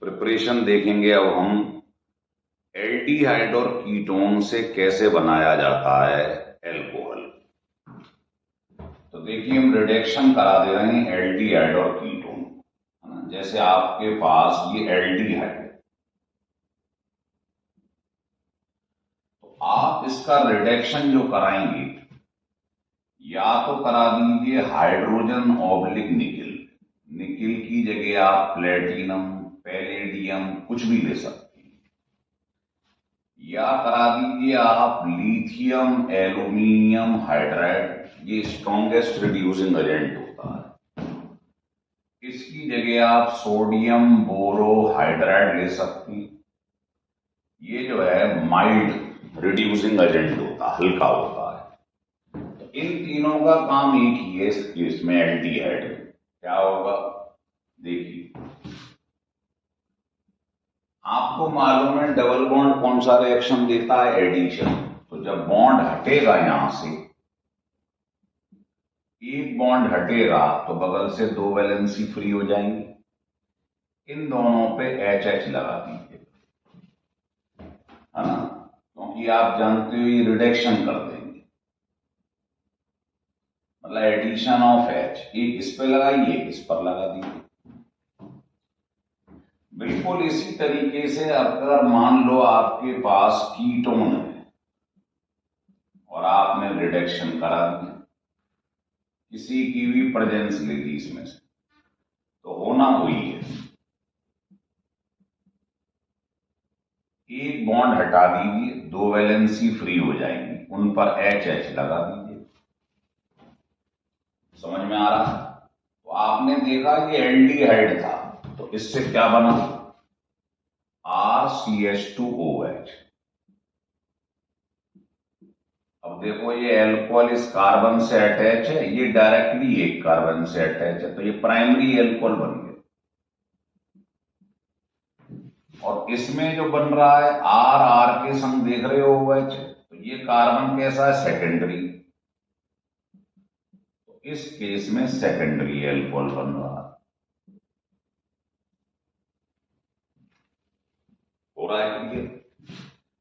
Preparation देखेंगे अब हम एल्डिहाइड और कीटोन से कैसे बनाया जाता है एल्कोहल। तो देखिए हम रिडक्शन करा दे रहे हैं एल्डिहाइड और कीटोन, है ना। जैसे आपके पास ये एल्डिहाइड है, तो आप इसका रिडक्शन जो कराएंगे या तो करा दीजिए हाइड्रोजन ऑब्लिक निकिल। निकिल की जगह आप प्लेटिनम, पैलेडियम कुछ भी ले सकते हैं, या करा दीजिए आप लिथियम एल्यूमिनियम हाइड्राइड। ये स्ट्रॉन्गेस्ट रिड्यूसिंग एजेंट होता है। इसकी जगह आप सोडियम बोरोहाइड्राइड ले सकती। ये जो है माइल्ड रिड्यूसिंग एजेंट होता है, हल्का होता है। तो इन तीनों का काम एक ही है इस केस में एल्डिहाइड में। क्या होगा देखिए, आपको मालूम है डबल बॉन्ड कौन सा रिएक्शन देता है, एडिशन। तो जब बॉन्ड हटेगा यहां से, एक बॉन्ड हटेगा तो बगल से दो वैलेंसी फ्री हो जाएंगी। इन दोनों पे एच एच लगा दीजिए, है ना, क्योंकि आप जानते हो ये रिडक्शन कर देंगे, मतलब एडिशन ऑफ एच। एक इस पे लगाइए, इस पर लगा दीजिए। बिल्कुल इसी तरीके से अगर मान लो आपके पास कीटोन है और आपने रिडक्शन करा दिया, किसी की भी प्रेजेंस ले ली इसमें से, तो होना वही है। एक बॉन्ड हटा दीजिए, दो वैलेंसी फ्री हो जाएंगी, उन पर एच एच लगा दीजिए। समझ में आ रहा है? तो आपने देखा कि एल्डिहाइड था, तो इससे क्या बना, RCH2OH। अब देखो ये एल्कोहल इस कार्बन से अटैच है, ये डायरेक्टली एक कार्बन से अटैच है, तो ये प्राइमरी एल्कोहल बन गया। और इसमें जो बन रहा है आर आर के संग देख रहे हो OH, तो ये कार्बन कैसा है, सेकेंडरी। तो इस केस में सेकेंडरी एल्कोहल बन रहा है। हो रहा है क्लियर?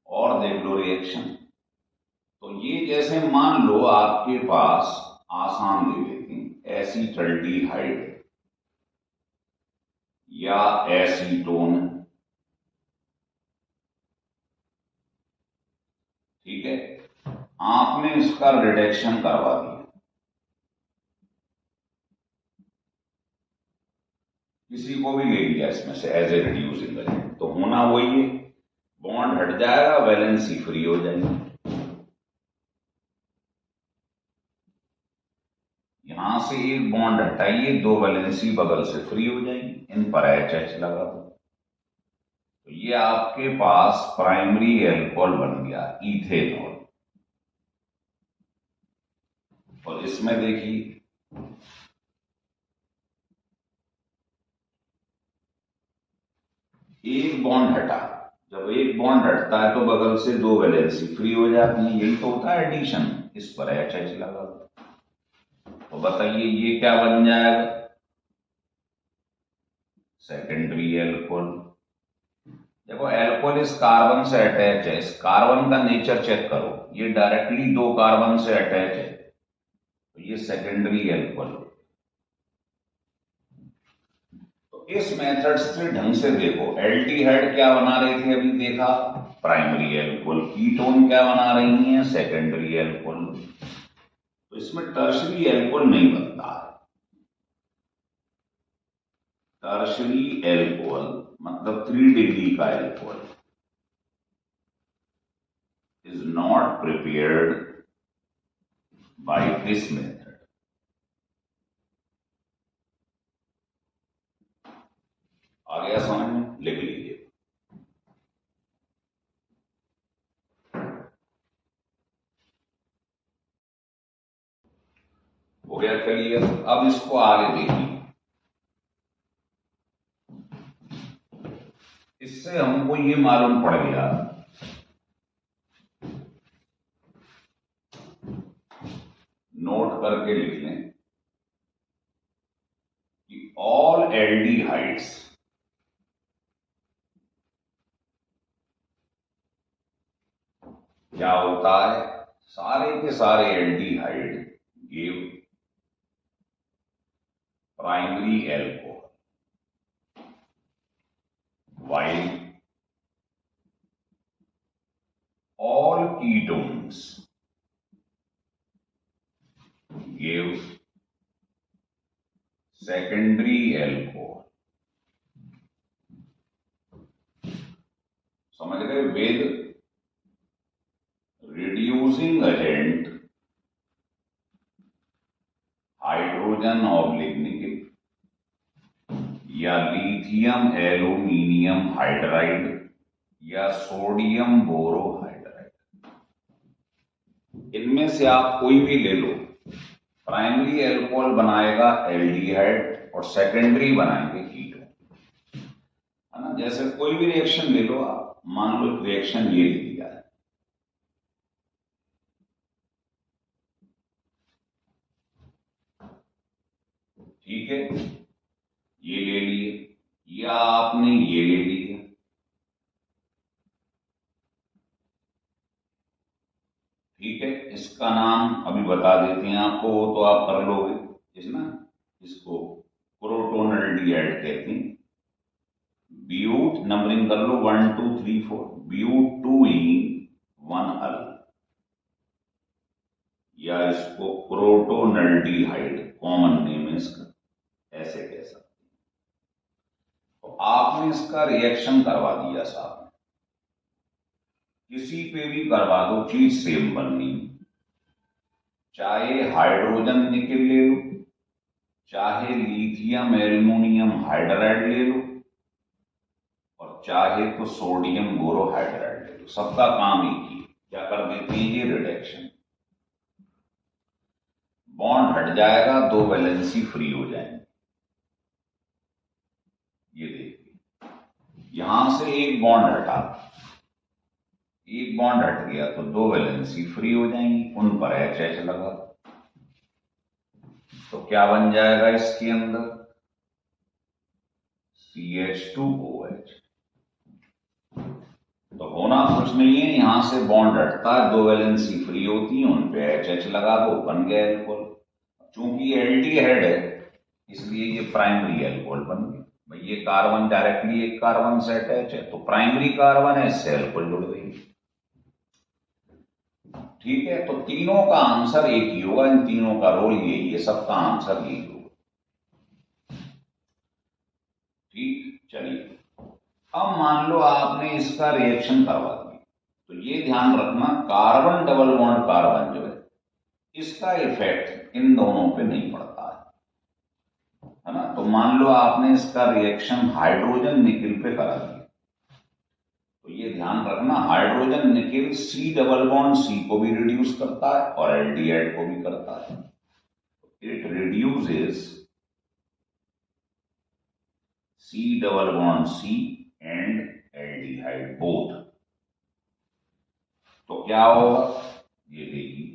और देख लो रिएक्शन। तो ये जैसे मान लो आपके पास, आसान ले लेते हैं, एसीटल्डिहाइड या एसीटोन, ठीक है। आपने इसका रिडक्शन करवा दिया, किसी को भी ले लिया इसमें से एज ए रिड्यूसिंग एजेंट, तो होना वही है, बॉन्ड हट जाएगा, वैलेंसी फ्री हो जाएगी। यहां से एक बॉन्ड हटाइए, दो वैलेंसी बगल से फ्री हो जाएगी, इन पर एच एच लगा दो, तो ये आपके पास प्राइमरी एल्कोहल बन गया, इथेनॉल। और इसमें देखिए एक बॉन्ड हटा, जब एक बॉन्ड हटता है तो बगल से दो वैलेंसी फ्री हो जाती है, यही तो होता है एडिशन। इस पर एच एच लगा दो, तो बताइए ये क्या बन जाएगा, सेकेंडरी एल्कोहल। देखो एल्कोहल इस कार्बन से अटैच है, इस कार्बन का नेचर चेक करो, ये डायरेक्टली दो कार्बन से अटैच है, तो ये सेकेंडरी एल्कोहल। तो इस मेथड से ढंग से देखो, एल्डिहाइड क्या बना रहे थे अभी देखा, प्राइमरी एल्कोहल। कीटोन क्या बना रही हैं, सेकेंडरी एल्कोहल। तो इसमें टर्शरी एल्कोहल नहीं बनता है। टर्शरी एल्कोहल मतलब 3 डिग्री का alcohol is not prepared by this method. आ गया समझ में? लिख लीजिए। हो गया क्लियर? अब इसको आगे देखिए, इससे हमको ये मालूम पड़ गया, नोट करके लिख लें कि ऑल एल्डिहाइड्स क्या होता है, सारे के सारे aldehyde give primary alcohol, while all ketones give secondary alcohol. समझ गए? With reducing agent hydrogen oblique निकल या लिथियम एल्यूमिनियम हाइड्राइड या सोडियम बोरोहाइड्राइड, इनमें से आप कोई भी ले लो, प्राइमरी एल्कोहल बनाएगा एल्डिहाइड और सेकेंडरी बनाएंगे कीटोन, है ना। जैसे कोई भी रिएक्शन ले लो आप, मान लो रिएक्शन ये ले लिया है, ठीक है, ये ले लिए या आपने ये ले लिया, ठीक है। इसका नाम अभी बता देते हैं आपको, वो तो आप कर लोगे, इसको क्रोटोनल्डिहाइड कहते हैं। ब्यूट नंबरिंग कर लो 1 2 3 4, ब्यूट 2E1L, या इसको क्रोटोनल्डिहाइड कॉमन नेम है इसका, ऐसे कह सकते हैं। तो आपने इसका रिएक्शन करवा दिया साहब, किसी पे भी करवा दो, चीज सेम बननी, चाहे हाइड्रोजन निकल ले लो, चाहे लिथियम एल्यूमिनियम हाइड्राइड ले लो, और चाहे तो सोडियम बोरोहाइड्राइड ले लो, सबका काम एक ही, क्या कर देते हैं ये रिडक्शन, बॉन्ड हट जाएगा, दो वैलेंसी फ्री हो जाएंगे। ये देखिए, यहां से एक बॉन्ड हटा, एक बॉन्ड हट गया तो दो वैलेंसी फ्री हो जाएंगी, उन पर HH लगा, तो क्या बन जाएगा इसके अंदर, CH2OH। तो होना कुछ नहीं है, यहां से बॉन्ड हटता है, दो वैलेंसी फ्री होती है, उन पे HH लगा दो, बन गया एल्कोहल। चूंकि एल्डिहाइड है इसलिए ये प्राइमरी एल्कोहल बन गया। भाई ये कार्बन डायरेक्टली एक कार्बन से अटैच है, तो प्राइमरी कार्बन है, इससे एल्कोहल जुड़ गई, ठीक है। तो तीनों का आंसर एक ही होगा, इन तीनों का रोल यही है, सबका आंसर यही होगा, ठीक। चलिए, अब मान लो आपने इसका रिएक्शन करवा दिया, तो ये ध्यान रखना, कार्बन डबल बॉन्ड कार्बन जो है, इसका इफेक्ट इन दोनों पे नहीं पड़ता है ना। तो मान लो आपने इसका रिएक्शन हाइड्रोजन निकिल पे करा दिया, तो ये ध्यान रखना, hydrogen nickel C double bond C को भी रिड्यूस करता है और एल्डिहाइड को भी करता है, it reduces C double bond C and aldehyde both. तो क्या होगा, ये देखिए,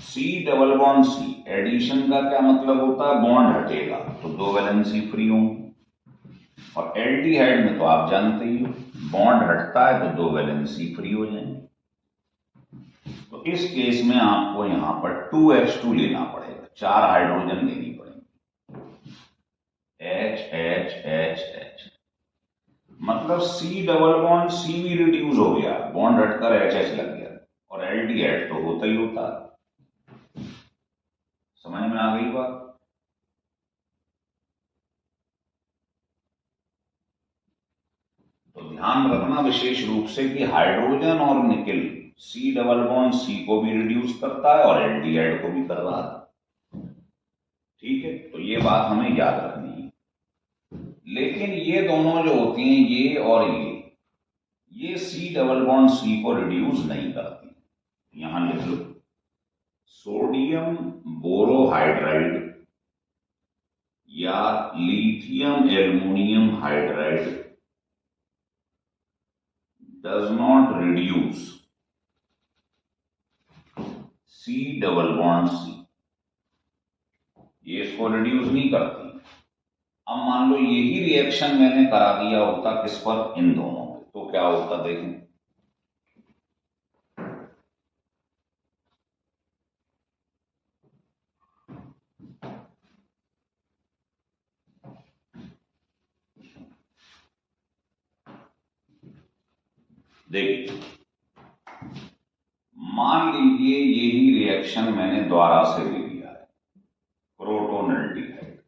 C double bond C, addition का क्या मतलब होता है, बॉन्ड हटेगा तो दो वैलेंसी फ्री होंगी, और एल्डिहाइड में तो आप जानते ही हो, बॉन्ड हटता है तो दो वैलेंसी फ्री हो जाएंगे। तो इस केस में आपको यहां पर 2H2 लेना पड़ेगा, 4 हाइड्रोजन लेनी पड़ेगी, H H H H, मतलब C डबल बॉन्ड C भी रिड्यूस हो गया, बॉन्ड हटकर HH लग गया, और एल्डिहाइड तो होता ही होता है। समझ में आ गई बात? तो ध्यान रखना विशेष रूप से कि हाइड्रोजन और nickel C double bond C को भी रिड्यूस करता है और एल्डिहाइड को भी कर रहा है, ठीक है। तो ये बात हमें याद रखनी है। लेकिन ये दोनों जो होती हैं, ये और ये C डबल बॉन्ड C को रिड्यूस नहीं करती, यहां लिख लो, सोडियम बोरोहाइड्राइड या lithium aluminium hydride does not reduce C double bond C, ये इसको रिड्यूस नहीं करती, अब मान लो यही रिएक्शन मैंने करा दिया होता किस पर, इन दोनों पे, तो क्या होता देखें। देखिए मान लीजिए यही रिएक्शन मैंने द्वारा से ले लिया है, प्रोटोनल्टीहाइड,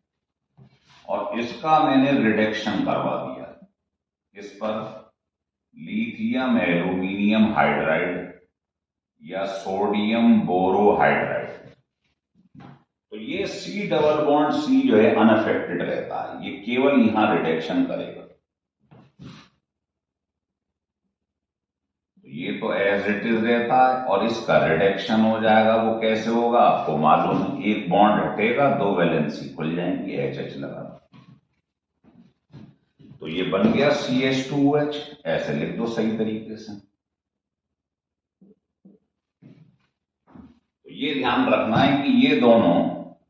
और इसका मैंने रिडक्शन करवा दिया इस पर, लिथियम एल्यूमिनियम हाइड्राइड या सोडियम बोरोहाइड्राइड। तो ये सी डबल बॉन्ड सी जो है अनअफेक्टेड रहता है, ये केवल यहां रिडक्शन करेगा। तो ये तो एज इट इज रहता है, और इसका रिडक्शन हो जाएगा। वो कैसे होगा आपको मालूम है, एक बॉन्ड हटेगा, दो वैलेंसी खुल जाएंगी, एच लगा। तो ये बन गया CH2OH, ऐसे लिख दो सही तरीके से। तो ये ध्यान रखना है कि ये दोनों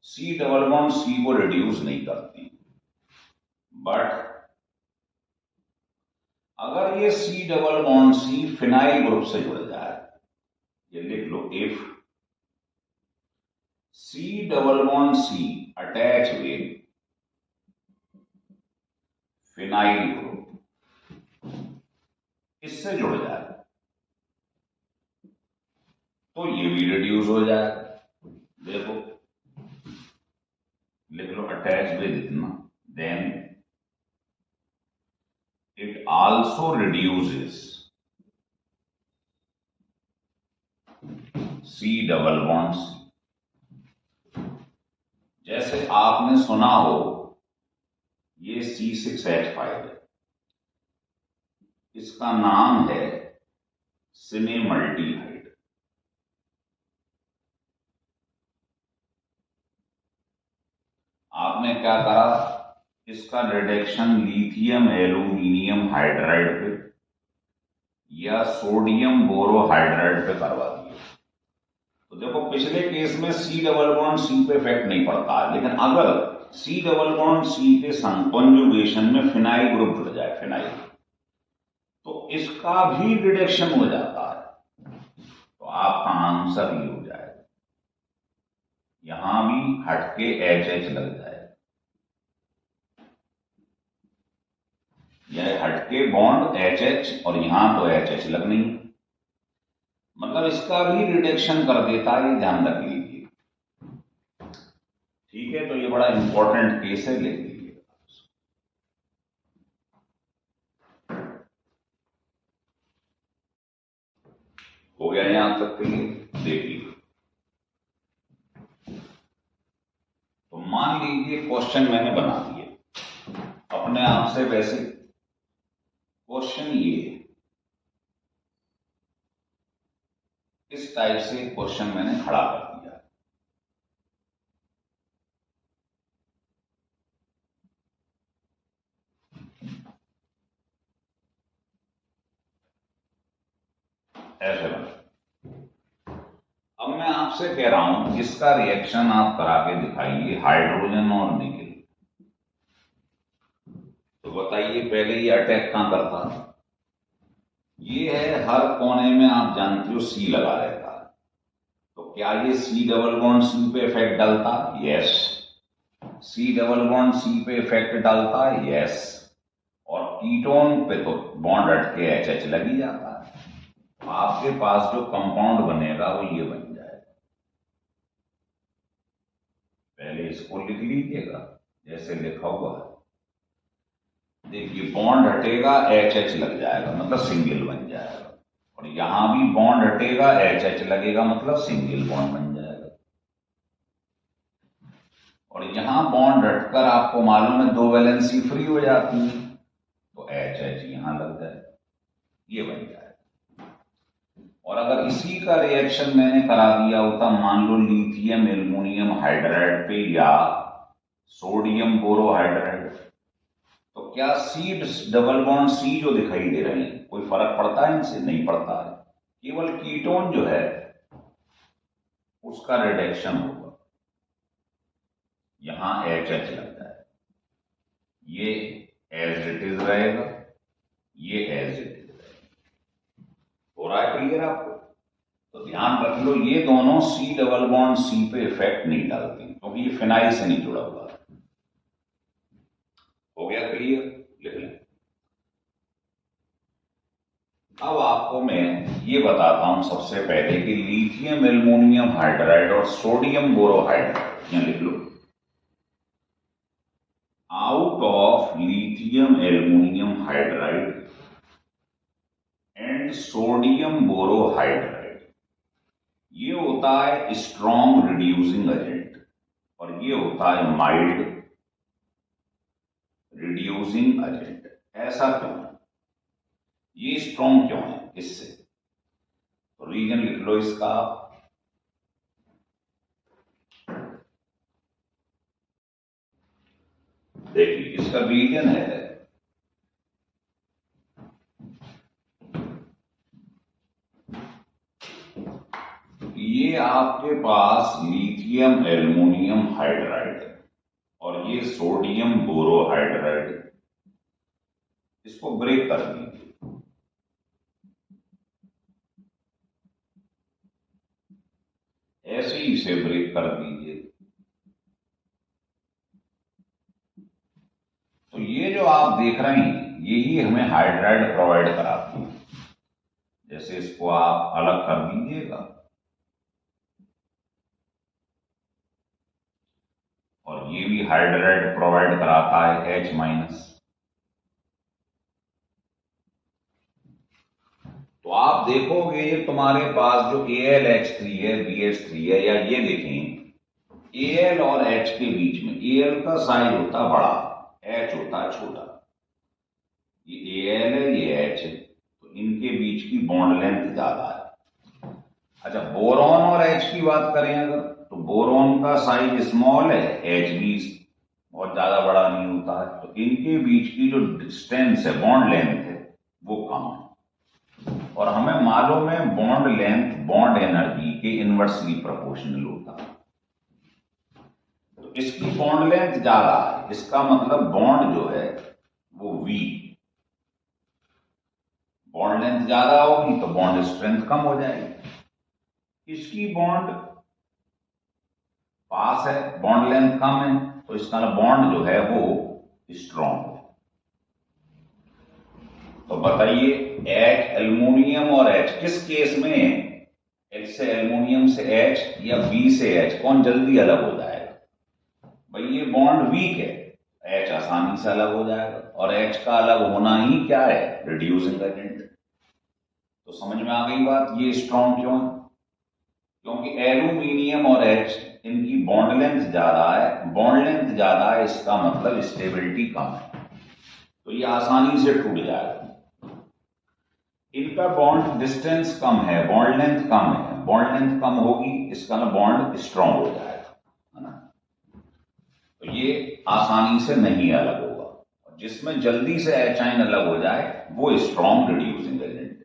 सी डबल बॉन्ड सी को रिड्यूस नहीं करती, बट अगर ये C double bond C phenyl group से जुड़ जाए, ये लिख लो, if C double bond C attach with phenyl group, इससे जुड़ जाए तो ये भी रिड्यूस हो जाएगा। देखो लिख लो, अटैच विद इतना, then it also reduces C double bond C. जैसे आपने सुना हो ये C6H5 है, इसका नाम है सिनेमल्टीहाइड। आपने क्या करा, इसका रिडक्शन लिथियम एल्यूमिनियम हाइड्राइड पे या सोडियम बोरोहाइड्राइड पे करवा दिया। तो देखो पिछले केस में सी डबल बॉन्ड सी पे इफेक्ट नहीं पड़ता है, लेकिन अगर सी डबल बॉन्ड सी के कॉन्जुगेशन में फिनाइल ग्रुप जुड़ जाए, फिनाइल, तो इसका भी रिडक्शन हो जाता है। तो आपका आंसर ये हो जाएगा, यहां भी हटके HH लग जाए, यह हटके बॉन्ड HH, और यहां तो HH लगनी, मतलब इसका भी रिडक्शन कर देता है, ये ध्यान रख लीजिए। ठीक है, तो ये बड़ा इंपॉर्टेंट केस है, लिख लीजिए। हो गया यहां तक के लिए, देखिए। तो मान लीजिए क्वेश्चन मैंने बना दिए अपने आप से, वैसे क्वेश्चन ये इस टाइप से क्वेश्चन मैंने खड़ा कर दिया। ऐसे बना, अब मैं आपसे कह रहा हूं इसका रिएक्शन आप करा के दिखाइए, हाइड्रोजन और निकेल। तो बताइए पहले ये अटैक कहां करता है, ये है हर कोने में, आप जानते हो सी लगा रहता है। तो क्या ये सी डबल बॉन्ड सी पे इफेक्ट डालता, yes. C double bond C पे इफेक्ट डालता है, यस। और कीटोन पे तो बॉन्ड हट के HH लग ही जाता है। आपके पास जो कंपाउंड बनेगा वो ये बन जाएगा। पहले इसको लिख लीजिएगा जैसे लिखा हुआ है। देखिए बॉन्ड हटेगा, HH लग जाएगा, मतलब सिंगल बन जाएगा, और यहां भी बॉन्ड हटेगा, HH लगेगा, मतलब सिंगल बॉन्ड बन जाएगा। और यहां बॉन्ड हटकर आपको मालूम है दो वैलेंसी फ्री हो जाती है, तो HH यहां लग जाए, ये बन जाएगा। और अगर इसी का रिएक्शन मैंने करा दिया होता, मान लो लिथियम एल्यूमिनियम हाइड्राइड पे या सोडियम बोरोहाइड्राइड, तो क्या सी डबल बॉन्ड सी जो दिखाई दे रहे हैं कोई फर्क पड़ता है इनसे, नहीं पड़ता है। केवल कीटोन जो है उसका रिडक्शन होगा, यहां HH लगता है। ये एज इट इज रहेगा, ये एज इट इज रहेगा। हो रहा है क्लियर आपको? तो ध्यान रख लो, ये दोनों सी डबल बॉन्ड सी पे इफेक्ट नहीं डालते क्योंकि ये फिनाइल से नहीं जुड़ा हुआ है। हो गया क्लियर? लिख लें। अब आपको मैं ये बताता हूं सबसे पहले कि लिथियम एल्युमिनियम हाइड्राइड और सोडियम बोरोहाइड्राइड, यहां लिख लो, out of lithium aluminium hydride and sodium borohydride, ये होता है स्ट्रॉन्ग रिड्यूसिंग एजेंट और ये होता है माइल्ड रिड्यूसिंग एजेंट। ऐसा क्यों है? ये स्ट्रॉन्ग क्यों है इससे? तो रीजन लिख लो इसका। देखिए इसका रीजन है, ये आपके पास लिथियम एल्युमिनियम हाइड्राइड है और ये सोडियम बोरोहाइड्राइड, इसको ब्रेक कर दीजिए। ऐसे ही इसे ब्रेक कर दीजिए। तो ये जो आप देख रहे हैं यही हमें हाइड्राइड प्रोवाइड कराती है। जैसे इसको आप अलग कर दीजिएगा और ये भी हाइड्राइड प्रोवाइड कराता है H-। तो आप देखोगे ये तुम्हारे पास जो AlH3 है, BH3 है, या ये देखें Al और H के बीच में Al का साइज होता बड़ा, H होता छोटा। ये Al है, ये H है, तो इनके बीच की बॉन्ड लेंथ ज्यादा है। अच्छा, बोरॉन और H की बात करें अगर, तो बोरॉन का साइज स्मॉल है, H भी बहुत ज्यादा बड़ा नहीं होता है, तो इनके बीच की जो डिस्टेंस है, बॉन्ड लेंथ है, वो कम है। और हमें मालूम है बॉन्ड लेंथ बॉन्ड एनर्जी के इनवर्सली प्रोपोर्शनल होता है। तो इसकी बॉन्ड लेंथ ज्यादा है, इसका मतलब बॉन्ड जो है वो वीक। बॉन्ड लेंथ ज्यादा होगी तो बॉन्ड स्ट्रेंथ कम हो जाएगी। इसकी बॉन्ड पास है, बॉन्ड लेंथ कम है, तो इसका बॉन्ड जो है वो स्ट्रॉन्ग है। तो बताइए H एल्युमिनियम और H किस केस में, H से एल्युमिनियम से H या B से H कौन जल्दी अलग हो जाएगा? भाई ये बॉन्ड वीक है, H आसानी से अलग हो जाएगा, और H का अलग होना ही क्या है? Reducing agent. तो समझ में आ गई बात, ये स्ट्रॉन्ग क्यों है? क्योंकि एल्युमिनियम और H इनकी बॉन्ड लेंथ ज्यादा है, बॉन्ड लेंथ ज्यादा है इसका मतलब स्टेबिलिटी कम है, तो ये आसानी से टूट जाएगा। इनका बॉन्ड डिस्टेंस कम है, बॉन्ड लेंथ कम है, बॉन्ड लेंथ कम होगी इसका बॉन्ड स्ट्रॉन्ग हो जाएगा, है ना? तो ये आसानी से नहीं अलग होगा, और जिसमें जल्दी से H आयन अलग हो जाए वो स्ट्रॉन्ग रिड्यूसिंग एजेंट।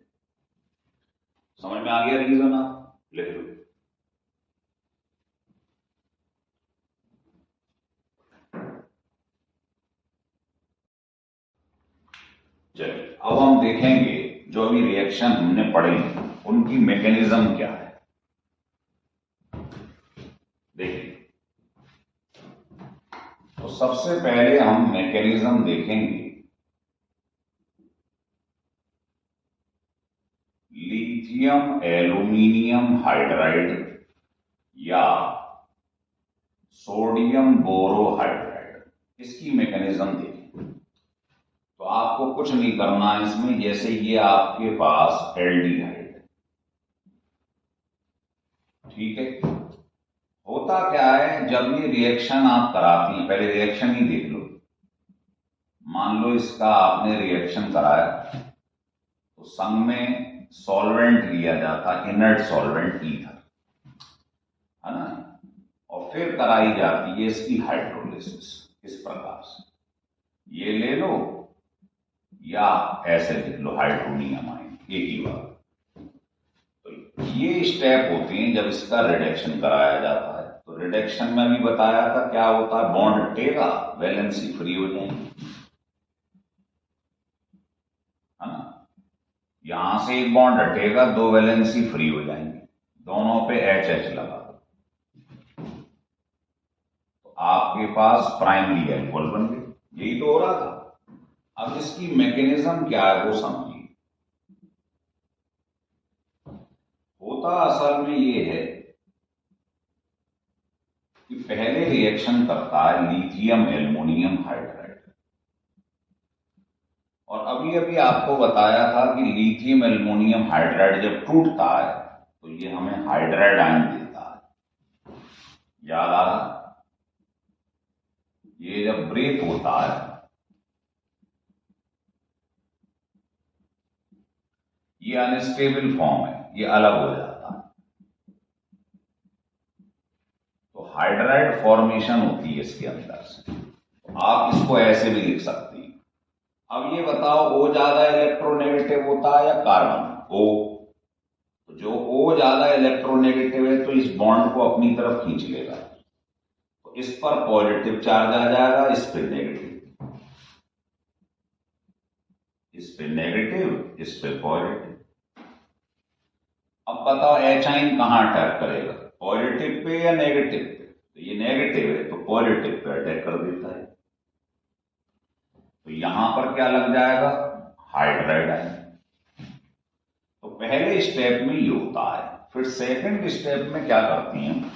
समझ में आ गया रीजन? आप लिख लो। चलिए अब हम देखेंगे जो अभी रिएक्शन हमने पढ़े उनकी मैकेनिज्म क्या है। देखिए, तो सबसे पहले हम मैकेनिज्म देखेंगे लिथियम एल्युमिनियम हाइड्राइड या सोडियम बोरोहाइड्राइड, इसकी मैकेनिज्म देखेंगे। तो आपको कुछ नहीं करना है इसमें, जैसे ये आपके पास एल्डिहाइड है, ठीक है? होता क्या है जब ये रिएक्शन आप कराती हैं, पहले रिएक्शन ही देख लो। मान लो इसका आपने रिएक्शन कराया तो संग में सॉल्वेंट लिया जाता, इनर्ट सॉल्वेंट ईथर, है ना? और फिर कराई जाती है इसकी हाइड्रोलिसिस इस प्रकार से। ये ले लो या ऐसे लिख लो हाइड्रोनियम आयन, एक ही बात। तो ये स्टेप होते हैं जब इसका रिडक्शन कराया जाता है। तो रिडक्शन में भी बताया था क्या होता है, बॉन्ड हटेगा, वैलेंसी फ्री हो जाएगी, है ना। यहां से एक बॉन्ड हटेगा, दो वैलेंसी फ्री हो जाएंगे, दोनों पे एच एच लगा, तो आपके पास प्राइमरी एल्कोहल बन गई। यही तो हो रहा था। अब इसकी मैकेनिज्म क्या है वो समझिए। होता असल में ये है कि पहले रिएक्शन करता है लिथियम एल्युमिनियम हाइड्राइड, और अभी अभी आपको बताया था कि लिथियम एल्युमिनियम हाइड्राइड जब टूटता है तो ये हमें हाइड्राइड आयन देता है, याद आ रहा। ये जब ब्रेक होता है, ये अनस्टेबल फॉर्म है, ये अलग हो जाता है, तो हाइड्राइड फॉर्मेशन होती है इसके अंदर से। तो आप इसको ऐसे भी लिख सकते हैं। अब ये बताओ, ओ ज्यादा इलेक्ट्रोनेगेटिव होता है या कार्बन? ओ। तो जो ओ ज्यादा इलेक्ट्रोनेगेटिव है तो इस बॉन्ड को अपनी तरफ खींच लेगा, तो इस पर पॉजिटिव चार्ज आ जाएगा, इस पे नेगेटिव, इस पे नेगेटिव, इस पे पॉजिटिव। अब बताओ एच आइन कहां अटैक करेगा, पॉजिटिव पे या नेगेटिव पे? तो ये नेगेटिव है तो पॉजिटिव पे अटैक कर देता है, तो यहां पर क्या लग जाएगा, हाइड्राइड आयन। तो पहले स्टेप में ये होता है। फिर सेकंड स्टेप में क्या करती हैं,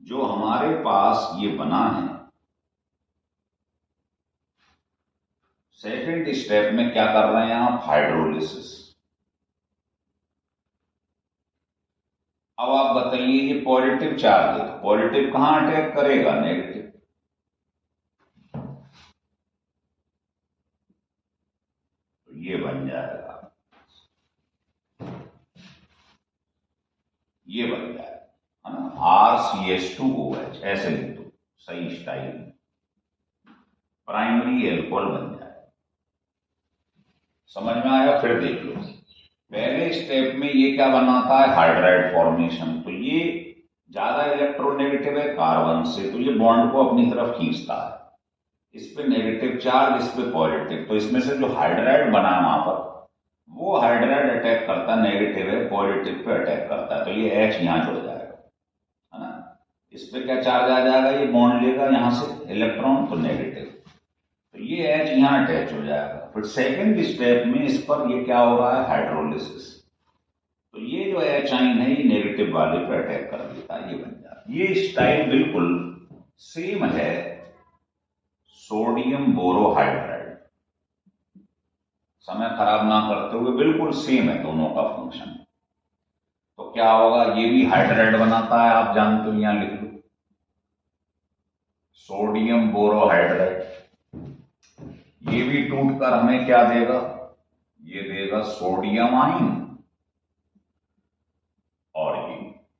जो हमारे पास ये बना है, सेकंड स्टेप में क्या कर रहे हैं आप, हाइड्रोलिसिस। अब आप बताइए, ये पॉजिटिव चार्ज है तो पॉजिटिव कहां अटैक करेगा, नेगेटिव, तो ये बन जाएगा, ये बन जाएगा, है ना, RCH2OH, ऐसे लिख दो सही स्टाइल में, प्राइमरी एल्कोहल बन जाएगा। समझ में आया? फिर देख लो, पहले स्टेप में ये क्या बनाता है, हाइड्राइड फॉर्मेशन। तो ये ज्यादा इलेक्ट्रोनेगेटिव है कार्बन से, तो ये बॉन्ड को अपनी तरफ खींचता है, इस पे नेगेटिव चार्ज, इस पे पॉजिटिव, तो इसमें से जो हाइड्राइड बना है वहां पर, वो हाइड्राइड अटैक करता है, नेगेटिव है, पॉजिटिव पे अटैक करता है, तो ये एच यहां जुड़ जाएगा, है ना। इस पे क्या चार्ज आ जाएगा, ये बॉन्ड लेगा यहां से इलेक्ट्रॉन, तो नेगेटिव, तो ये एच यहां अटैच हो जाएगा। फिर सेकंड स्टेप में इस पर ये क्या हो रहा है, हाइड्रोलिसिस, तो ये जो एच आइन है ये नेगेटिव वाले पे अटैक कर देता है, ये बन जाता है। ये स्टाइल बिल्कुल सेम है सोडियम बोरोहाइड्राइड, समय खराब ना करते हुए, बिल्कुल सेम है दोनों का फंक्शन। तो क्या होगा, ये भी हाइड्राइड बनाता है, आप जानते हो, यहां लिख लो सोडियम बोरोहाइड्राइड। ये भी टूटकर हमें क्या देगा, ये देगा सोडियम आइन, और ये,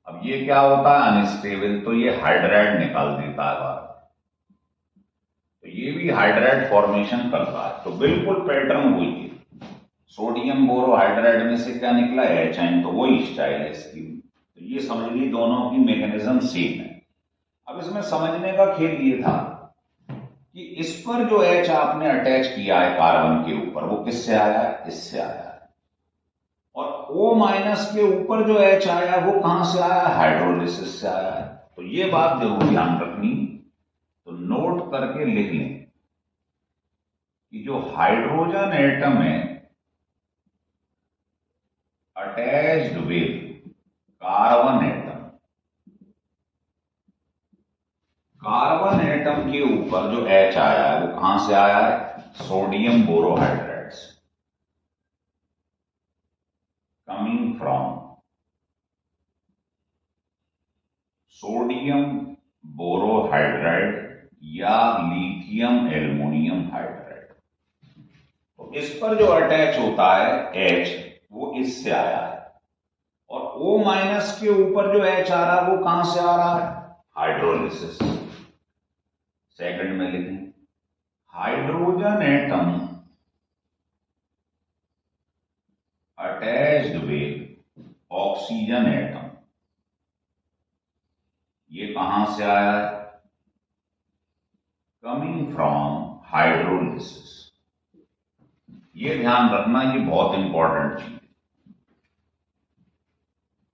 अब ये क्या होता है, अनस्टेबल, तो ये हाइड्राइड निकाल देता है बाहर, तो ये भी हाइड्राइड फॉर्मेशन करता है। तो बिल्कुल पैटर्न वही है, सोडियम बोरोहाइड्राइड में से क्या निकला, एच आइन, तो वही स्टाइल है इसकी। तो ये समझ ली, दोनों की मैकेनिज्म सेम है। अब इसमें समझने का खेल ये था कि इस पर जो एच आपने अटैच किया है कार्बन के ऊपर, वो किससे आया है, इससे आया है, और O माइनस के ऊपर जो H आया है वो कहां से आया है, हाइड्रोलिसिस से आया है। तो ये बात जरूर ध्यान रखनी, तो नोट करके लिख लें कि जो हाइड्रोजन एटम है attached with carbon atom, carbon atom के ऊपर जो H आया है वो कहां से आया है, सोडियम बोरोहाइड्राइड से, कमिंग फ्रॉम सोडियम बोरोहाइड्राइड या लिथियम एल्युमिनियम हाइड्राइड। तो इस पर जो अटैच होता है H, वो इससे आया है, और O माइनस के ऊपर जो H आ रहा है वो कहां से आ रहा है, हाइड्रोलिसिस। सेकंड में लिखें, hydrogen atom attached with oxygen atom ये कहां से आया है? Coming from hydrolysis. ये ध्यान रखना, ये बहुत इंपॉर्टेंट चीज है।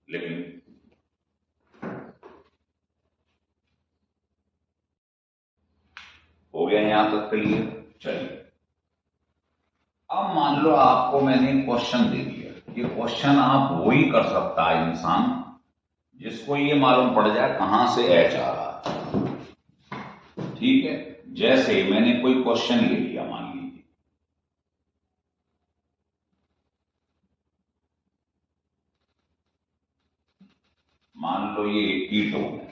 लेकिन हो गया यहां तक क्लियर? चलिए, अब मान लो आपको मैंने क्वेश्चन दे दिया। ये क्वेश्चन आप वही कर सकता है इंसान जिसको ये मालूम पड़ जाए कहां से एच आ रहा है। ठीक है, जैसे मैंने कोई क्वेश्चन ले लिया, मान लीजिए मान लो ये कीटोन है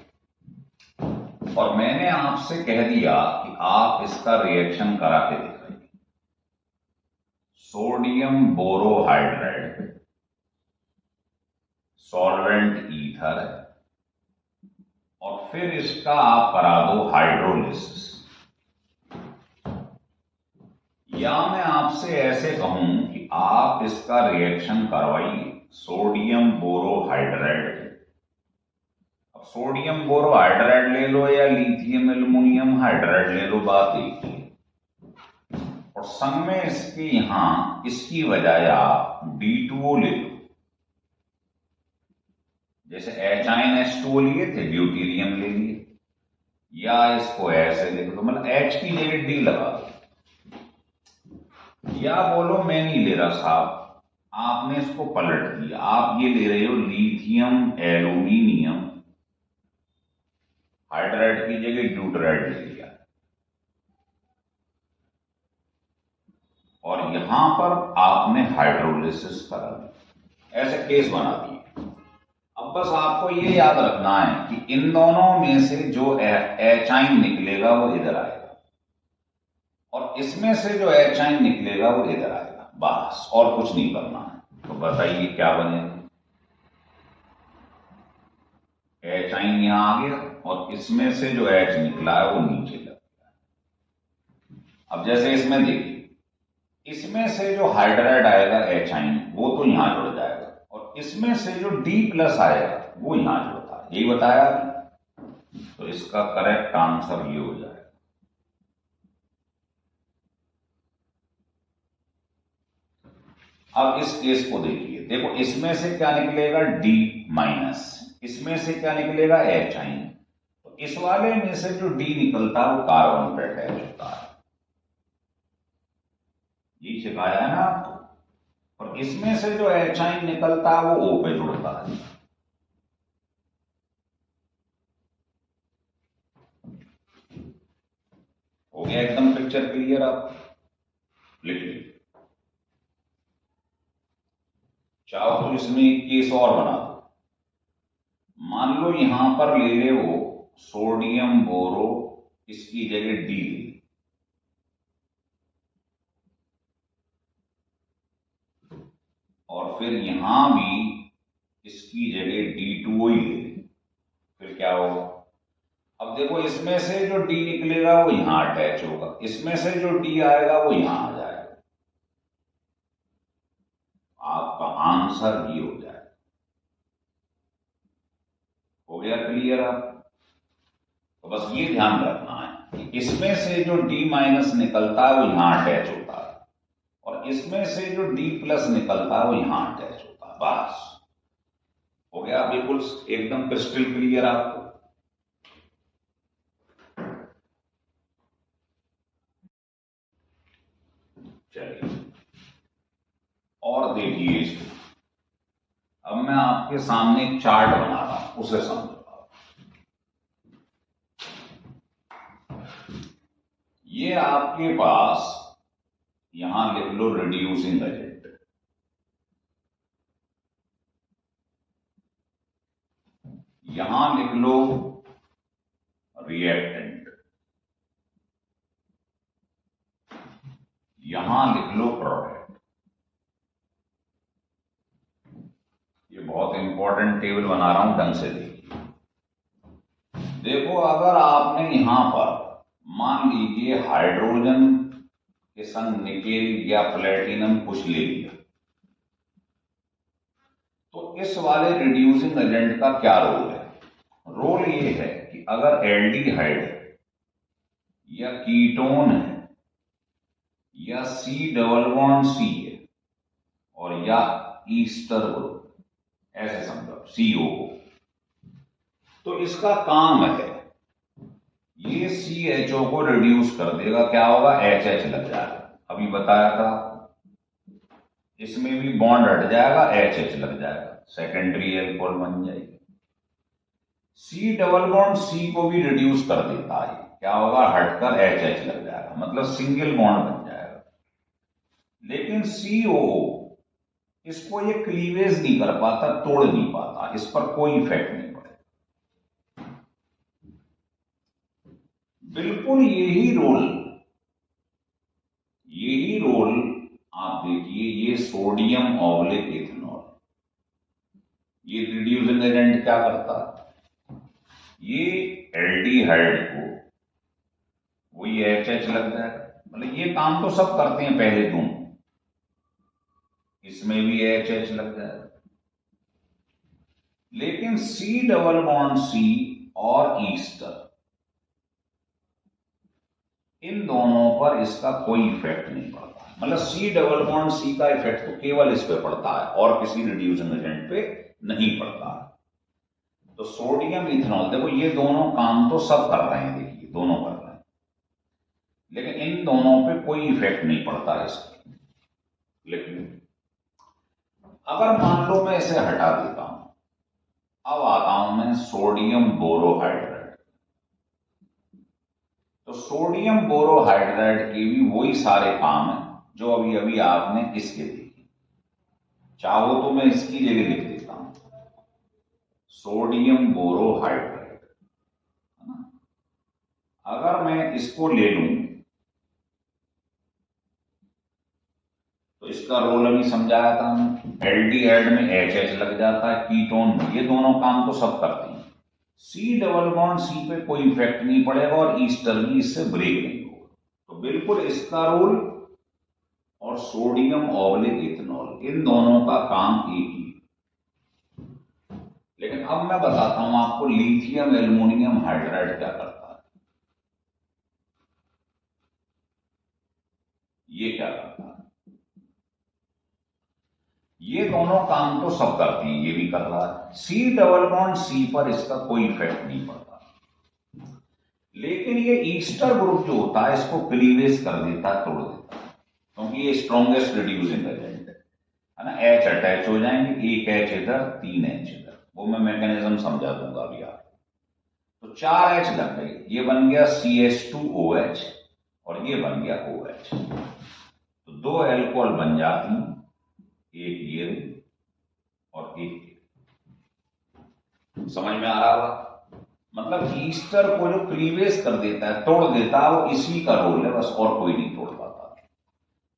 और मैंने आपसे कह दिया कि आप इसका रिएक्शन करा के दिखाइए। सोडियम बोरोहाइड्राइड, सॉल्वेंट ईथर है, और फिर इसका आप करा दो हाइड्रोलिसिस। या मैं आपसे ऐसे कहूं कि आप इसका रिएक्शन करवाइए सोडियम बोरोहाइड्राइड। अब सोडियम बोरोहाइड्राइड ले लो या लिथियम एल्युमिनियम हाइड्राइड ले लो, बात एक ही है। और संग में इसके यहां इसकी बजाय आप D2O ले लो। जैसे HNH2O लिए थे, ड्यूटीरियम ले लिए, या इसको ऐसे लिख लो, मतलब H की जगह D लगा दो। या बोलो मैं नहीं ले रहा साहब, आपने इसको पलट दिया, आप ये ले रहे हो लिथियम एल्यूमिनियम हाइड्राइड की जगह ड्यूटराइड ले लिया, और यहां पर आपने हाइड्रोलिसिस करा दिया। ऐसे केस बना दिए। अब बस आपको ये याद रखना है कि इन दोनों में से जो एचाइन निकलेगा वो इधर आएगा, और इसमें से जो एचाइन निकलेगा वो इधर आएगा, बस और कुछ नहीं करना है। तो बताइए क्या बनेगा? एचाइन यहां आ गया और इसमें से जो एच निकला है वो नीचे लग गया। अब जैसे इसमें देखिए, इसमें से जो हाइड्राइड आएगा एचाइन वो तो यहां जुड़ जाएगा, और इसमें से जो D+ आएगा वो यहां जुड़ता है। यही बताया। तो इसका करेक्ट आंसर ये हो जाएगा। अब इस केस को देखिए, देखो इसमें से क्या निकलेगा D-, इसमें से क्या निकलेगा एचाइन। तो इस वाले में से जो D निकलता है वो कार्बन पर अटैच होता है, ये सिखाया है ना आपको। और इसमें से जो एचाइन निकलता है वो O पे जुड़ता है। हो गया एकदम पिक्चर क्लियर? आप लिख लीजिए। चाहो तो इसमें एक केस और बना दो। मान लो यहां पर ले ले वो सोडियम बोरो, इसकी जगह D ले, और फिर यहां भी इसकी जगह D2O ही ले, फिर क्या होगा? अब देखो इसमें से जो D निकलेगा वो यहां अटैच होगा, इसमें से जो D आएगा वो यहां आ जाएगा। आपका आंसर ये हो जाएगा। हो गया क्लियर? आप तो बस ये ध्यान रखना है कि इसमें से जो D- निकलता है वो यहां अटैच होता है, और इसमें से जो D+ निकलता है वो यहां अटैच होता है। बस हो गया बिल्कुल एकदम क्रिस्टल क्लियर आपको। चलिए और देखिए इसको। अब मैं आपके सामने एक चार्ट बना रहा हूं, उसे समझो। ये आपके पास यहां लिख लो रिड्यूसिंग एजेंट, यहां लिख लो रिएक्टेंट, यहां लिख लो प्रोडक्ट। ये बहुत इंपॉर्टेंट टेबल बना रहा हूं, ढंग से देखिए। देखो अगर आपने यहां पर मान लीजिए हाइड्रोजन के संग निकेल या प्लेटिनम कुछ ले लिया, तो इस वाले रिड्यूसिंग एजेंट का क्या रोल है? रोल ये है अगर एल्डिहाइड है या कीटोन है या सी डबल बॉन्ड सी है और या ईस्टर ग्रुप, ऐसे समझो CO, तो इसका काम है ये CHO को रिड्यूस कर देगा। क्या होगा? HH लग जाएगा। अभी बताया था, इसमें भी बॉन्ड हट जाएगा, HH लग जाएगा, सेकेंडरी एल्कोहल बन जाएगी। C डबल बॉन्ड C को भी रिड्यूस कर देता है। क्या होगा? हटकर HH लग जाएगा, मतलब सिंगल बॉन्ड बन जाएगा। लेकिन COO इसको ये क्लीवेज नहीं कर पाता, तोड़ नहीं पाता, इस पर कोई इफेक्ट नहीं पड़ेगा। बिल्कुल यही रोल आप देखिए, ये सोडियम ऑब्लिक इथेनॉल, ये रिड्यूसिंग एजेंट क्या करता है? ये एल्डिहाइड को वही HH लग जाएगा, मतलब ये काम तो सब करते हैं पहले दोनों, इसमें भी HH लग जाएगा। लेकिन C डबल बॉन्ड C और ईस्टर, इन दोनों पर इसका कोई इफेक्ट नहीं पड़ता। मतलब C डबल बॉन्ड C का इफेक्ट तो केवल इस पे पड़ता है और किसी रिड्यूसिंग एजेंट पे नहीं पड़ता है। तो सोडियम इथेनॉल, देखो ये दोनों काम तो सब कर रहे हैं, देखिए दोनों कर रहे हैं, लेकिन इन दोनों पे कोई इफेक्ट नहीं पड़ता है इसका। लेकिन अगर मान लो मैं इसे हटा देता हूं, अब आता हूं मैं सोडियम बोरोहाइड्राइड। तो सोडियम बोरोहाइड्राइड के भी वही सारे काम हैं जो अभी अभी आपने इसके देखे। चाहो तो मैं इसकी जगह लिख देता हूं सोडियम बोरोहाइड्राइड, है ना। अगर मैं इसको ले लूं तो इसका रोल अभी समझाया था हमने। एल्डिहाइड में HH लग जाता है, कीटोन में, ये दोनों काम तो सब करते हैं। C डबल बॉन्ड C पे कोई इफेक्ट नहीं पड़ेगा और ईस्टर भी इससे ब्रेक नहीं होगा। तो बिल्कुल इसका रोल और सोडियम ऑब्लिक इथेनॉल, इन दोनों का काम एक ही। लेकिन अब मैं बताता हूं आपको लिथियम एल्युमिनियम हाइड्राइड क्या करता है। ये क्या करता है? ये दोनों काम तो सब करती है, ये भी कर रहा है। C डबल बॉन्ड C पर इसका कोई इफेक्ट नहीं पड़ता, लेकिन ये ईस्टर ग्रुप जो होता है इसको क्लीवेज कर देता है, तोड़ देता है, क्योंकि ये स्ट्रॉन्गेस्ट रिड्यूसिंग एजेंट है ना। H अटैच हो जाएंगे, एक H इधर, 3 H इधर, वो मैं मैकेनिज्म समझा दूंगा अभी आपको। तो 4 H लग गई, ये बन गया CH2OH और ये बन गया OH। तो 2 एल्कोहल बन जाती हैं, एक ये और एक। समझ में आ रहा होगा? मतलब ईस्टर को जो क्लीवेज कर देता है, तोड़ देता है, वो इसी का रोल है, बस और कोई नहीं तोड़ पाता।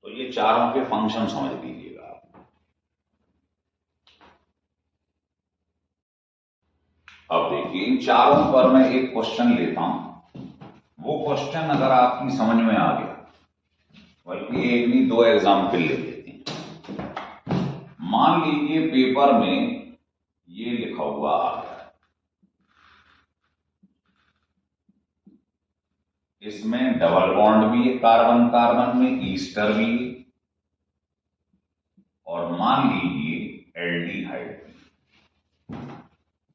तो ये चारों के फंक्शन समझ लीजिएगा आप। अब देखिए इन चारों पर मैं एक क्वेश्चन लेता हूं, वो क्वेश्चन अगर आपकी समझ में आ गया, बल्कि एक नहीं 2 एग्जाम्पल ले लेते हैं। मान लीजिए पेपर में ये लिखा हुआ आ गया, इसमें डबल बॉन्ड भी है कार्बन कार्बन में, ईस्टर भी है, और मान लीजिए एल्डिहाइड भी।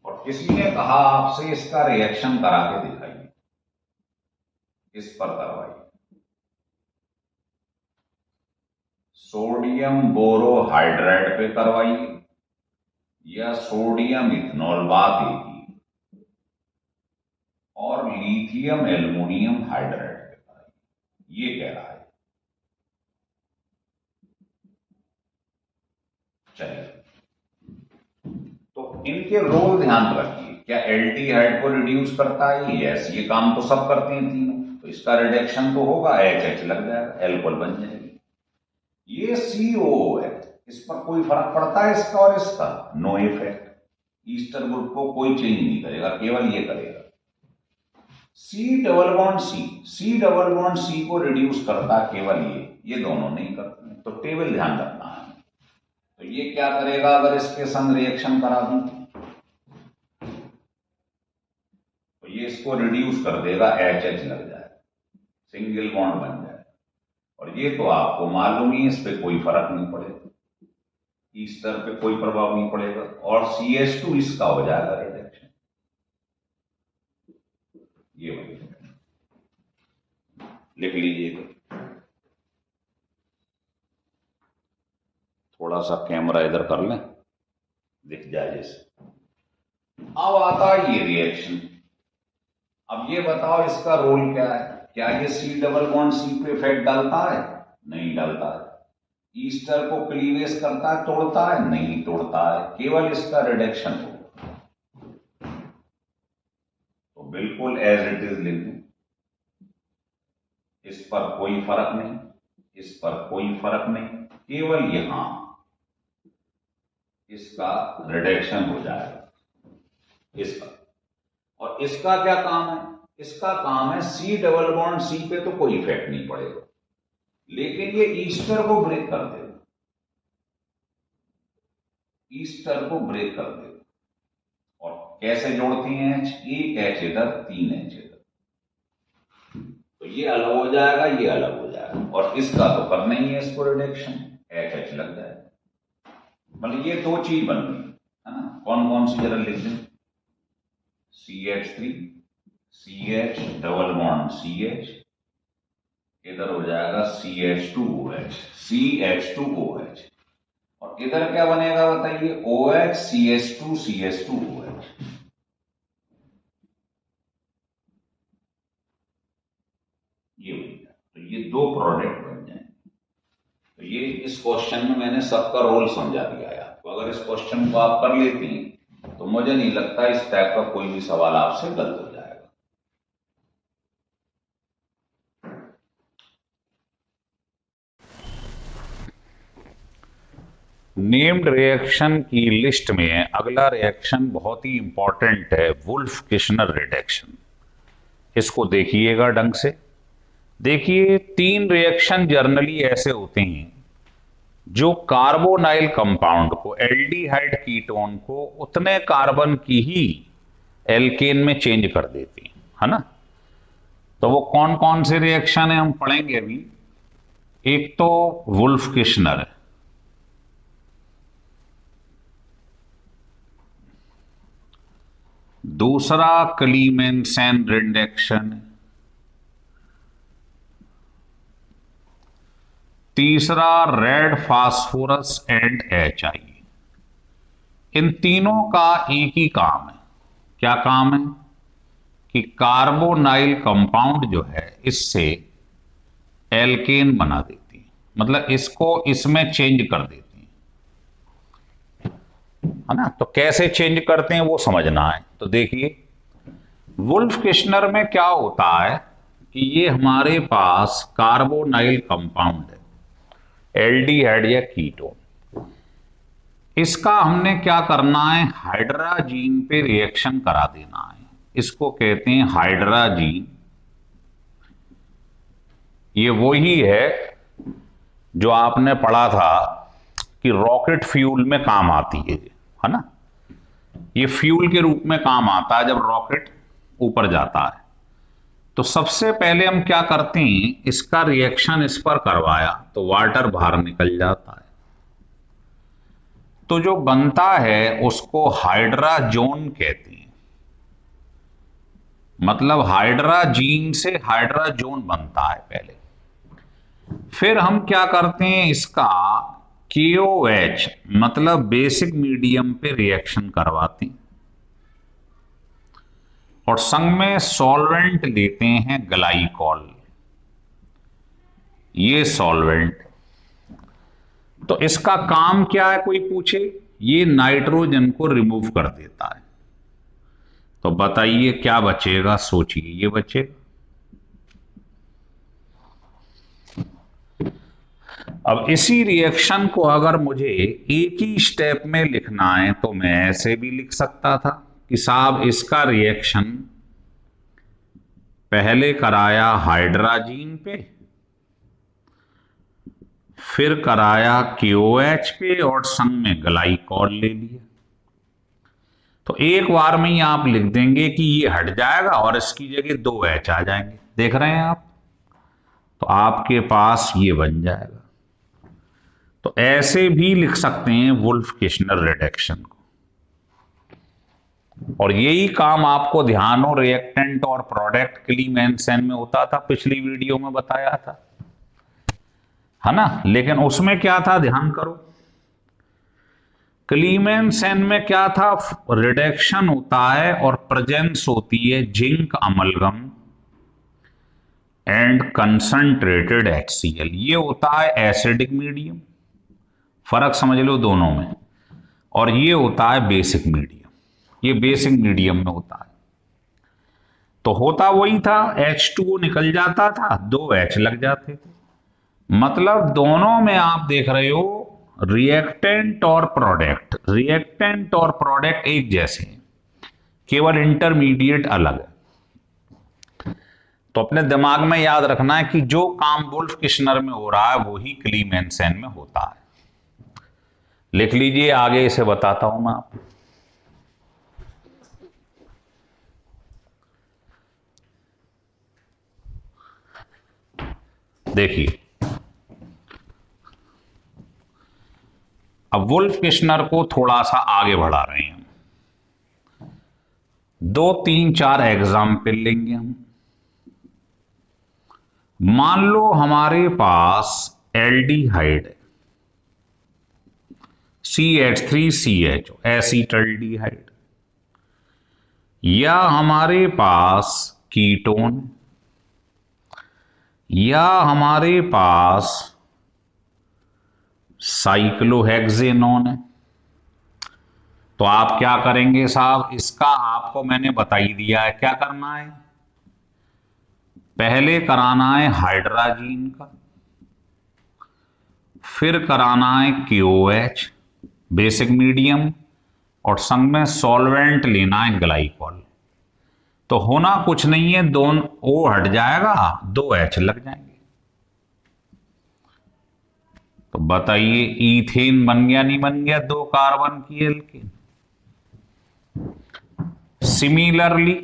और किसी ने कहा आपसे इसका रिएक्शन करा के दिखाइए, इस पर करवाइए। सोडियम बोरोहाइड्राइड पे करवाइए या सोडियम इथेनॉल, बात एक ही, और लिथियम एल्युमिनियम हाइड्राइड पे कराइए, ये कह रहा है। चलिए, तो इनके रोल ध्यान रखिए। क्या एल्डिहाइड को रिड्यूस करता है? यस, ये काम तो सब करते हैं तीनों, तो इसका रिडक्शन तो होगा, HH लग जाएगा, एल्कोहल बन जाएगी। ये COO है, इस पर कोई फर्क पड़ता है इसका और इसका? No effect. ईस्टर ग्रुप को कोई चेंज नहीं करेगा, केवल ये करेगा। C डबल बॉन्ड C को रिड्यूस करता है केवल ये दोनों नहीं करते हैं। तो टेबल ध्यान रखना है। तो ये क्या करेगा अगर इसके संग रिएक्शन करा दूं? तो ये इसको रिड्यूस कर देगा, HH लग जाए, सिंगल बॉन्ड बन जाए। और ये तो आपको मालूम ही, इस पे कोई फर्क नहीं पड़ेगा, ईस्टर पे कोई प्रभाव नहीं पड़ेगा, और CH2 इसका हो जाएगा रिडक्शन। ये लिख लीजिएगा। थोड़ा सा कैमरा इधर कर लें, दिख जाए जैसे। अब आता है ये रिएक्शन। अब ये बताओ इसका रोल क्या है? क्या ये C डबल बॉन्ड C पे इफेक्ट डालता है? नहीं डालता है। ईस्टर को क्लीवेज करता है, तोड़ता है? नहीं तोड़ता है, केवल इसका रिडक्शन होगा। तो बिल्कुल एज इट इज लिख दूं, इस पर कोई फर्क नहीं, इस पर कोई फर्क नहीं, केवल यहां इसका रिडक्शन हो जाएगा इसका। और इसका क्या काम है? इसका काम है C डबल बॉन्ड C पे तो कोई इफेक्ट नहीं पड़ेगा, लेकिन ये ईस्टर को ब्रेक कर देगा, ईस्टर को ब्रेक कर देगा। और कैसे जोड़ती हैं H? एक H इधर, 3 H इधर, तो ये अलग हो जाएगा, ये अलग हो जाएगा। और इसका तो करना ही है इसको रिडक्शन, HH लग जाएगा। मतलब ये दो चीज बन गई है ना। कौन कौन सी जरा लिख दें? CH3 CH double bond CH, इधर हो जाएगा CH2OH CH2OH, और इधर क्या बनेगा बताइए? OH CH2 CH2OH। ये हो गया, तो ये दो प्रोडक्ट बन जाएंगे। तो ये इस क्वेश्चन में मैंने सबका रोल समझा दिया है आपको। अगर इस क्वेश्चन को आप कर लेती हैं तो मुझे नहीं लगता इस टाइप का कोई भी सवाल आपसे गलत हो जाएगा। नेम्ड रिएक्शन की लिस्ट में अगला रिएक्शन बहुत ही इंपॉर्टेंट है, वुल्फ किशनर रिडक्शन। इसको देखिएगा ढंग से। देखिए, 3 रिएक्शन जर्नली ऐसे होते हैं जो कार्बोनाइल कंपाउंड को, एल्डिहाइड कीटोन को उतने कार्बन की ही एल्केन में चेंज कर देती है ना। तो वो कौन कौन से रिएक्शन है हम पढ़ेंगे अभी। एक तो वुल्फ किशनर है, दूसरा क्लीमेंसन रिडक्शन, तीसरा रेड फास्फोरस एंड HI। इन तीनों का एक ही काम है। क्या काम है? कि कार्बोनाइल कंपाउंड जो है इससे एल्केन बना देती है, मतलब इसको इसमें चेंज कर देती है ना। तो कैसे चेंज करते हैं वो समझना है। तो देखिए, वुल्फ किशनर में क्या होता है कि ये हमारे पास कार्बोनाइल कंपाउंड है, एल्डिहाइड या कीटोन। इसका हमने क्या करना है? हाइड्राजीन पे रिएक्शन करा देना है। इसको कहते हैं हाइड्राजीन। ये वही है जो आपने पढ़ा था कि रॉकेट फ्यूल में काम आती है ना। ये फ्यूल के रूप में काम आता है जब रॉकेट ऊपर जाता है। तो सबसे पहले हम क्या करते हैं? इसका रिएक्शन इस पर करवाया तो वाटर बाहर निकल जाता है। तो जो बनता है उसको हाइड्राजोन कहते हैं। मतलब हाइड्राजीन से हाइड्राजोन बनता है पहले। फिर हम क्या करते हैं? इसका KOH मतलब बेसिक मीडियम पे रिएक्शन करवाते हैं और संग में सॉल्वेंट लेते हैं ग्लाइकॉल। ये सॉल्वेंट, तो इसका काम क्या है कोई पूछे? ये नाइट्रोजन को रिमूव कर देता है। तो बताइए क्या बचेगा? सोचिए, ये बचेगा। अब इसी रिएक्शन को अगर मुझे एक ही स्टेप में लिखना है तो मैं ऐसे भी लिख सकता था कि साहब इसका रिएक्शन पहले कराया हाइड्राजीन पे, फिर कराया KOH पे और संग में ग्लाइकॉल ले लिया। तो एक बार में ही आप लिख देंगे कि ये हट जाएगा और इसकी जगह 2H आ जाएंगे। देख रहे हैं आप? तो आपके पास ये बन जाएगा। तो ऐसे भी लिख सकते हैं वुल्फ किश्नर रिडक्शन को। और यही काम आपको ध्यान हो रिएक्टेंट और प्रोडक्ट क्लीमेंसन में होता था, पिछली वीडियो में बताया था, है ना। लेकिन उसमें क्या था, ध्यान करो, क्लीमेंसन में क्या था, रिडक्शन होता है और प्रेजेंस होती है zinc amalgam and concentrated HCl। ये होता है एसिडिक मीडियम, फर्क समझ लो दोनों में। और ये होता है बेसिक मीडियम, ये बेसिक मीडियम में होता है। तो होता वही था, H2O निकल जाता था, 2H लग जाते थे। मतलब दोनों में आप देख रहे हो रिएक्टेंट और प्रोडक्ट एक जैसे हैं, केवल इंटरमीडिएट अलग है। तो अपने दिमाग में याद रखना है कि जो काम वुल्फ किश्नर में हो रहा है वही क्लीमेंसन में होता है। लिख लीजिए, आगे इसे बताता हूं मैं आपको। देखिए, अब वुल्फ किश्नर को थोड़ा सा आगे बढ़ा रहे हैं हम। 2, 3, 4 एग्जाम्पल लेंगे हम। मान लो हमारे पास एल्डिहाइड है, CH3CHO, एसीटल्डिहाइड, या हमारे पास कीटोन, या हमारे पास साइक्लोहेक्सेनोन है। तो आप क्या करेंगे साहब, इसका आपको मैंने बता ही दिया है क्या करना है। पहले कराना है हाइड्राजीन का, फिर कराना है KOH बेसिक मीडियम, और संग में सॉल्वेंट लेना है ग्लाइकॉल। तो होना कुछ नहीं है, दोनों O हट जाएगा, 2H लग जाएंगे। तो बताइए ईथेन बन गया नहीं बन गया, 2 कार्बन की एल्केन। सिमिलरली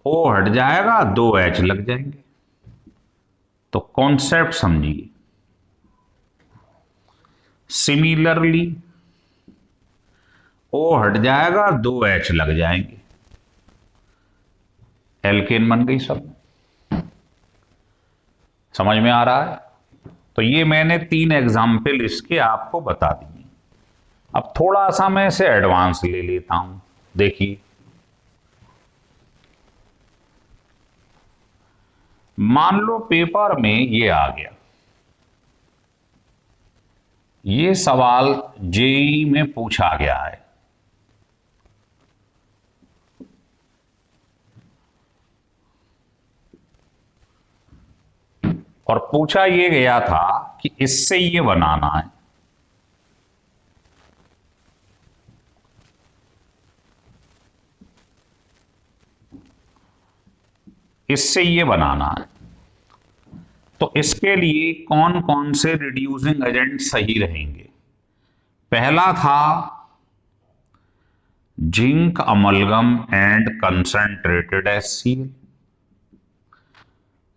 O हट जाएगा, 2H लग जाएंगे। तो कॉन्सेप्ट समझिए, सिमिलरली O हट जाएगा, 2H लग जाएंगे, एल्केन बन गई सब। समझ में आ रहा है? तो ये मैंने 3 एग्जाम्पल इसके आपको बता दिए। अब थोड़ा सा मैं इसे एडवांस ले लेता हूं। देखिए, मान लो पेपर में ये आ गया, ये सवाल जेईई में पूछा गया है। और पूछा ये गया था कि इससे ये बनाना है, इससे ये बनाना है। तो इसके लिए कौन कौन से रिड्यूसिंग एजेंट सही रहेंगे? पहला था zinc amalgam and concentrated HCl।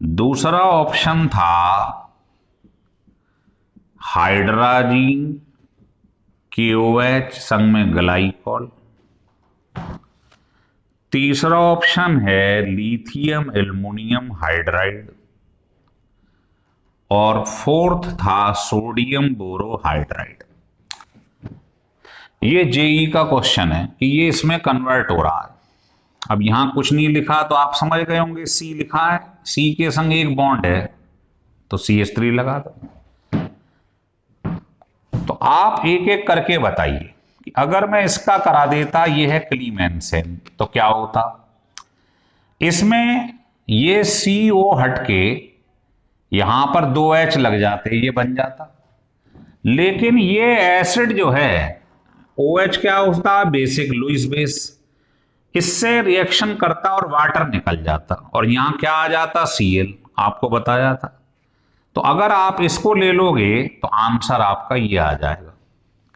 दूसरा ऑप्शन था हाइड्राजीन KOH संग में ग्लाइकॉल। तीसरा ऑप्शन है लिथियम एल्युमिनियम हाइड्राइड। और फोर्थ था सोडियम बोरोहाइड्राइड। ये जेईई का क्वेश्चन है कि ये इसमें कन्वर्ट हो रहा है। अब यहां कुछ नहीं लिखा तो आप समझ गए होंगे, C लिखा है, C के संग एक बॉन्ड है तो CH3 लगा दो। तो आप एक एक करके बताइए कि अगर मैं इसका करा देता, ये है क्लीमेंसन, तो क्या होता? इसमें ये CO हटके यहां पर 2H लग जाते, ये बन जाता। लेकिन ये एसिड जो है OH क्या होता, बेसिक लुईस बेस, इससे रिएक्शन करता और वाटर निकल जाता, और यहां क्या आ जाता, Cl, आपको बताया था। तो अगर आप इसको ले लोगे तो आंसर आपका ये आ जाएगा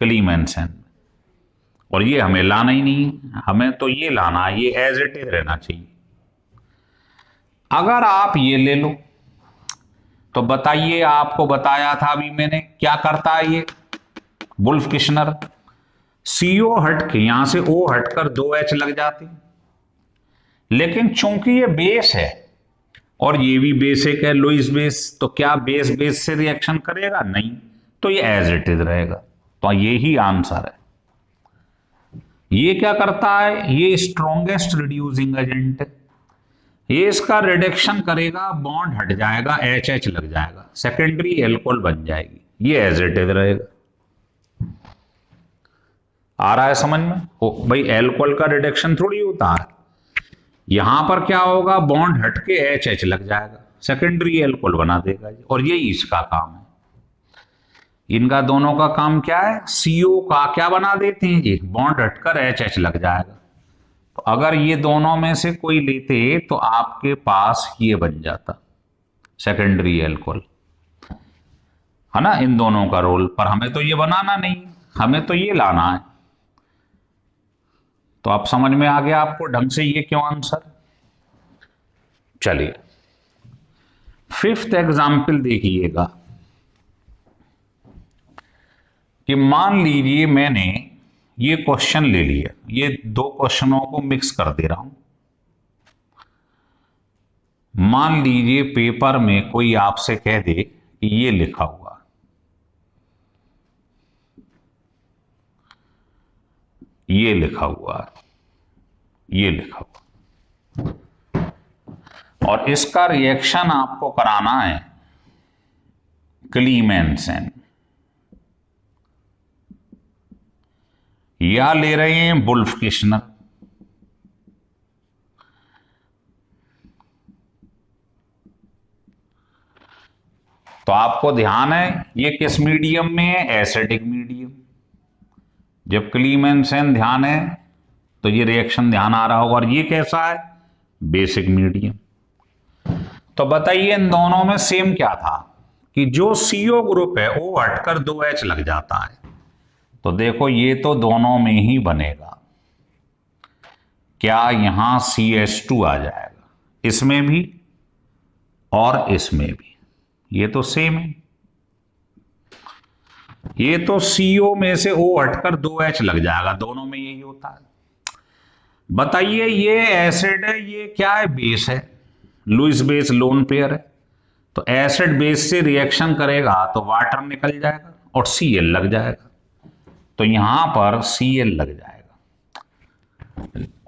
क्लीमेंसन। और ये हमें लाना ही नहीं है, हमें तो ये लाना है, ये एज इट इज रहना चाहिए। अगर आप ये ले लो तो बताइए, आपको बताया था अभी मैंने, क्या करता है ये वुल्फ किश्नर, सीओ हट के यहां से ओ हटकर 2H लग जाती, लेकिन चूंकि ये बेस है और ये भी बेसिक है, लुईस बेस, तो क्या बेस बेस से रिएक्शन करेगा? नहीं, तो ये एज इट इज रहेगा। तो ये ही आंसर है। ये क्या करता है? ये स्ट्रॉन्गेस्ट रिड्यूसिंग एजेंट है, ये इसका रिडक्शन करेगा, बॉन्ड हट जाएगा, HH लग जाएगा, सेकेंडरी एल्कोहल बन जाएगी, ये एज इट इज रहेगा। आ रहा है समझ में? ओ भाई, एल्कोहल का रिडक्शन थोड़ी होता है, यहां पर क्या होगा, बॉन्ड हट के HH लग जाएगा, सेकेंडरी एल्कोहल बना देगा जी, और यही इसका काम है। इनका दोनों का काम क्या है? CO का क्या बना देते हैं जी, बॉन्ड हटकर HH लग जाएगा। तो अगर ये दोनों में से कोई लेते तो आपके पास ये बन जाता सेकेंडरी एल्कोहल, है ना, इन दोनों का रोल। पर हमें तो ये बनाना नहीं, हमें तो ये लाना है। तो आप समझ में आ गया आपको ढंग से ये क्यों आंसर। चलिए 5th एग्जाम्पल देखिएगा कि मान लीजिए मैंने ये क्वेश्चन ले लिया, ये 2 क्वेश्चनों को मिक्स कर दे रहा हूं। मान लीजिए पेपर में कोई आपसे कह दे कि ये लिखा हुआ, ये लिखा हुआ, ये लिखा हुआ, और इसका रिएक्शन आपको कराना है क्लीमेंसेन, या ले रहे हैं वुल्फ किश्नर। तो आपको ध्यान है ये किस मीडियम में है? Acidic medium. जब क्लीमेंसेन ध्यान है तो ये रिएक्शन ध्यान आ रहा होगा, और ये कैसा है? Basic medium. तो बताइए इन दोनों में सेम क्या था कि जो CO ग्रुप है वो हटकर 2H लग जाता है। तो देखो ये तो दोनों में ही बनेगा, क्या यहां CH2 आ जाएगा, इसमें भी और इसमें भी, ये तो सेम है। ये तो CO में से O हटकर 2H लग जाएगा, दोनों में यही होता है। बताइए ये एसिड है, ये क्या है? बेस है, लुईस बेस लोन पेयर है। तो एसिड बेस से रिएक्शन करेगा तो वाटर निकल जाएगा और Cl लग जाएगा, तो यहां पर Cl लग जाएगा।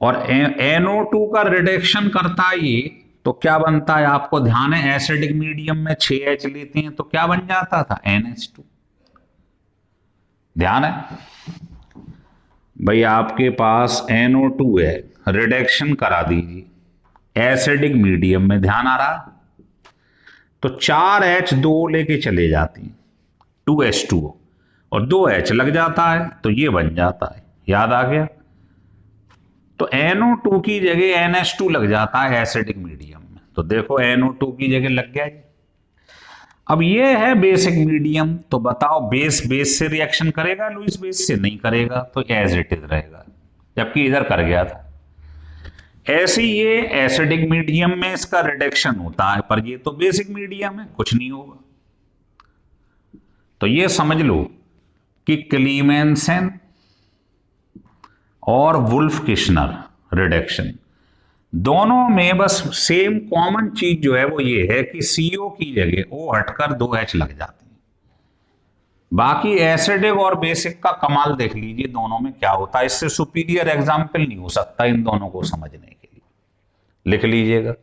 और NO2 का रिडक्शन करता है ये, तो क्या बनता है आपको ध्यान है? एसिडिक मीडियम में 6H लेते हैं तो क्या बन जाता था? NH2। ध्यान है भाई, आपके पास NO2 है, रिडक्शन करा दीजिए एसिडिक मीडियम में, ध्यान आ रहा? तो 4H 2 लेके चले जाती हैं, 2H2O, और 2H लग जाता है तो ये बन जाता है, याद आ गया? तो NO2 की जगह NH2 लग जाता है एसिडिक मीडियम में, तो देखो NO2 की जगह लग गया जी। अब ये है बेसिक मीडियम, तो बताओ बेस बेस से रिएक्शन करेगा? लुईस बेस से नहीं करेगा, तो एज इट इज रहेगा, जबकि इधर कर गया था। ऐसे ये एसिडिक मीडियम में इसका रिडक्शन होता है, पर ये तो बेसिक मीडियम है, कुछ नहीं होगा। तो ये समझ लो कि क्लीमेंसेन और वुल्फ किश्नर रिडक्शन दोनों में बस सेम कॉमन चीज जो है वो ये है कि CO की जगह O हटकर 2H लग जाती है। बाकी एसिडिक और बेसिक का कमाल देख लीजिए दोनों में क्या होता है। इससे सुपीरियर एग्जाम्पल नहीं हो सकता इन दोनों को समझने के लिए, लिख लीजिएगा।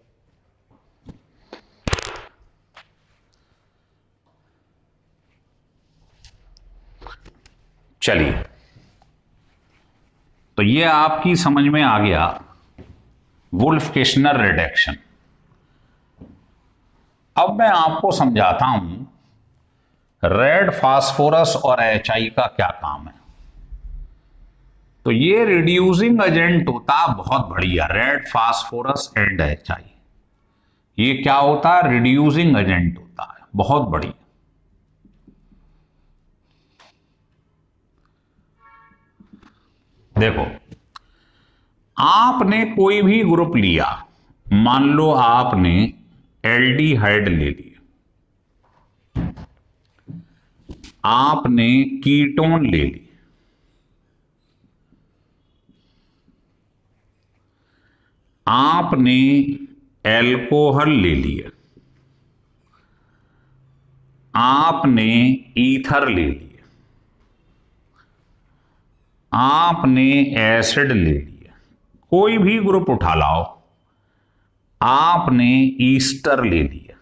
चलिए, तो ये आपकी समझ में आ गया वुल्फ किश्नर रिडक्शन। अब मैं आपको समझाता हूं रेड फास्फोरस और HI का क्या काम है। तो ये रिड्यूसिंग एजेंट होता है बहुत बढ़िया, रेड फास्फोरस एंड HI। ये क्या होता है? रिड्यूसिंग एजेंट होता है बहुत बढ़िया। देखो, आपने कोई भी ग्रुप लिया, मान लो आपने एल्डिहाइड ले लिया, आपने कीटोन ले ली, आपने एल्कोहल ले लिया, आपने ईथर ले लिया, आपने एसिड ले लिया, कोई भी ग्रुप उठा लाओ, आपने ईस्टर ले लिया,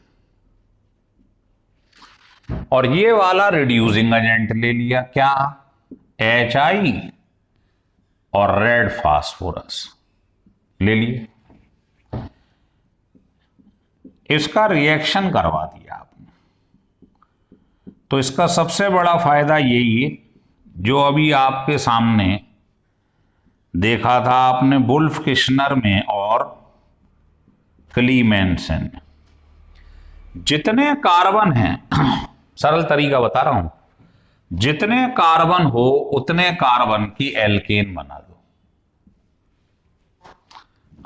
और ये वाला रिड्यूसिंग एजेंट ले लिया, क्या? HI और रेड फास्फोरस ले लिए। इसका रिएक्शन करवा दिया आपने, तो इसका सबसे बड़ा फायदा यही है जो अभी आपके सामने देखा था आपने वुल्फ किश्नर में और क्लीमेंसन में। जितने कार्बन हैं, सरल तरीका बता रहा हूं, जितने कार्बन हो उतने कार्बन की एल्केन बना दो,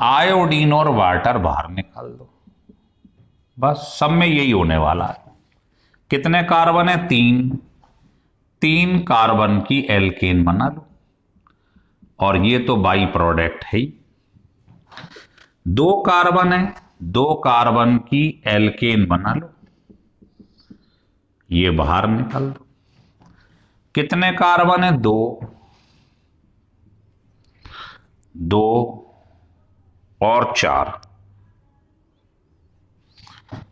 आयोडीन और वाटर बाहर निकाल दो, बस सब में यही होने वाला है। कितने कार्बन है? 3 कार्बन की एल्केन बना लो, और ये तो बाई प्रोडक्ट है ही। 2 कार्बन है, 2 कार्बन की एल्केन बना लो, ये बाहर निकाल दो। कितने कार्बन है? 2 और 4।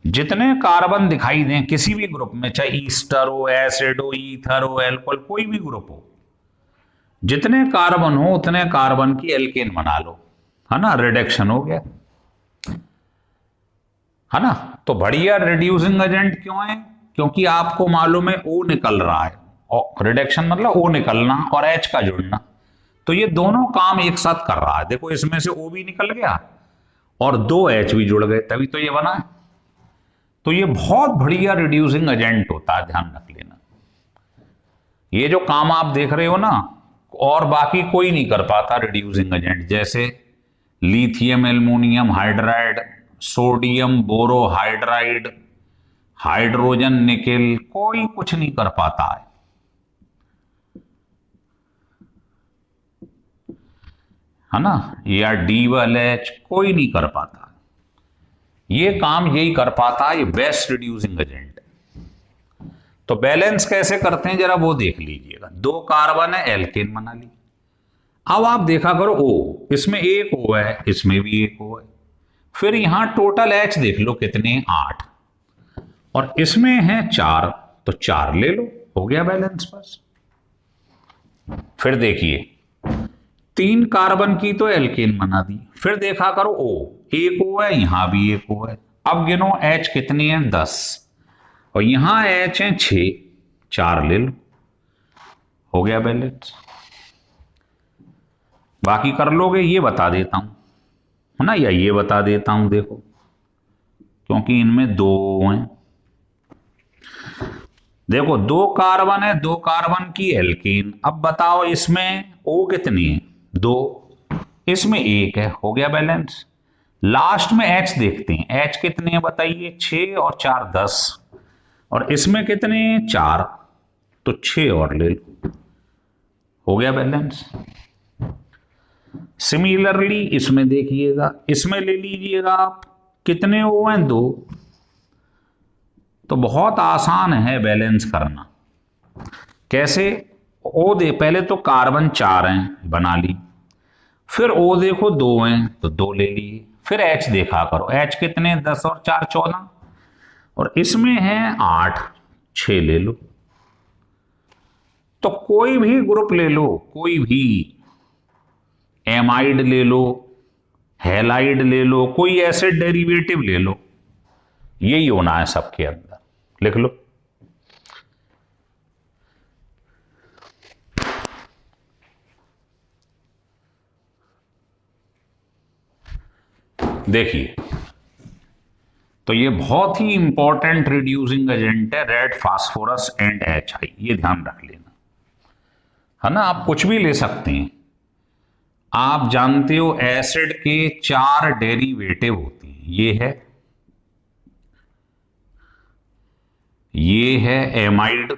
जितने कार्बन दिखाई दें किसी भी ग्रुप में, चाहे ईस्टर हो, एसिड हो, ईथर हो, एल्कोहल, कोई भी ग्रुप हो, जितने कार्बन हो उतने कार्बन की एल्केन बना लो, है ना? रिडक्शन हो गया, है ना? तो बढ़िया रिड्यूसिंग एजेंट क्यों है? क्योंकि आपको मालूम है O निकल रहा है, और रिडक्शन मतलब O निकलना और H का जुड़ना, तो ये दोनों काम एक साथ कर रहा है। देखो, इसमें से O भी निकल गया और 2 H भी जुड़ गए, तभी तो ये बना है। तो ये बहुत बढ़िया रिड्यूसिंग एजेंट होता है, ध्यान रख लेना। ये जो काम आप देख रहे हो ना, और बाकी कोई नहीं कर पाता रिड्यूसिंग एजेंट, जैसे lithium aluminium hydride, sodium borohydride, hydrogen nickel, कोई कुछ नहीं कर पाता है ना? या D1H कोई नहीं कर पाता। ये काम यही कर पाता है, ये बेस्ट रिड्यूसिंग एजेंट है। तो बैलेंस कैसे करते हैं जरा वो देख लीजिएगा। 2 कार्बन है, एल्केन बना ली। अब आप देखा करो O, इसमें 1 O है, इसमें भी 1 O है, फिर यहां टोटल H देख लो कितने, 8, और इसमें है 4, तो 4 ले लो, हो गया बैलेंस बस। फिर देखिए 3 कार्बन की तो एल्केन बना दी, फिर देखा करो O, 1 O है, यहां भी 1 O है। अब गिनो H कितनी है, 10, और यहां H है 6, 4 ले लो, हो गया बैलेंस। बाकी कर लोगे, ये बता देता हूं, है ना, या ये बता देता हूं, देखो, क्योंकि इनमें 2 हैं। देखो 2 कार्बन है, 2 कार्बन की एल्केन। अब बताओ इसमें O कितनी है, 2, इसमें 1 है, हो गया बैलेंस। लास्ट में H देखते हैं, H कितने हैं बताइए, 6 और 4 10, और इसमें कितने, 4, तो 6 और ले लो, हो गया बैलेंस। सिमिलरली इसमें देखिएगा, इसमें ले लीजिएगा आप, कितने O हैं, 2, तो बहुत आसान है बैलेंस करना। कैसे? O दे, पहले तो कार्बन 4 हैं, बना ली, फिर O देखो 2 हैं, तो 2 ले लिए, फिर H देखा करो, H कितने, 10 और 4 14, और इसमें है 8, 6 ले लो। तो कोई भी ग्रुप ले लो, कोई भी, एमाइड ले लो, हैलाइड ले लो, कोई एसिड डेरिवेटिव ले लो, यही होना है सबके अंदर, लिख लो। देखिए, तो ये बहुत ही इंपॉर्टेंट रिड्यूसिंग एजेंट है, रेड फास्फोरस एंड HI, ये ध्यान रख लेना, है ना? आप कुछ भी ले सकते हैं, आप जानते हो एसिड के 4 डेरिवेटिव होते हैं। ये है एमाइड,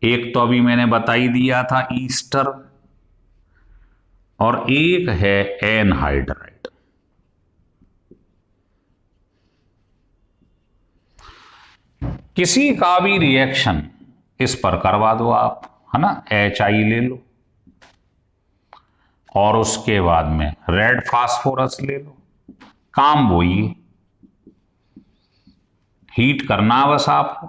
एक तो अभी मैंने बता ही दिया था ईस्टर, और एक है एनहाइड्राइड। किसी का भी रिएक्शन इस पर करवा दो आप, है ना, HI ले लो और उसके बाद में रेड फास्फोरस ले लो, काम वही है, हीट करना बस आपको,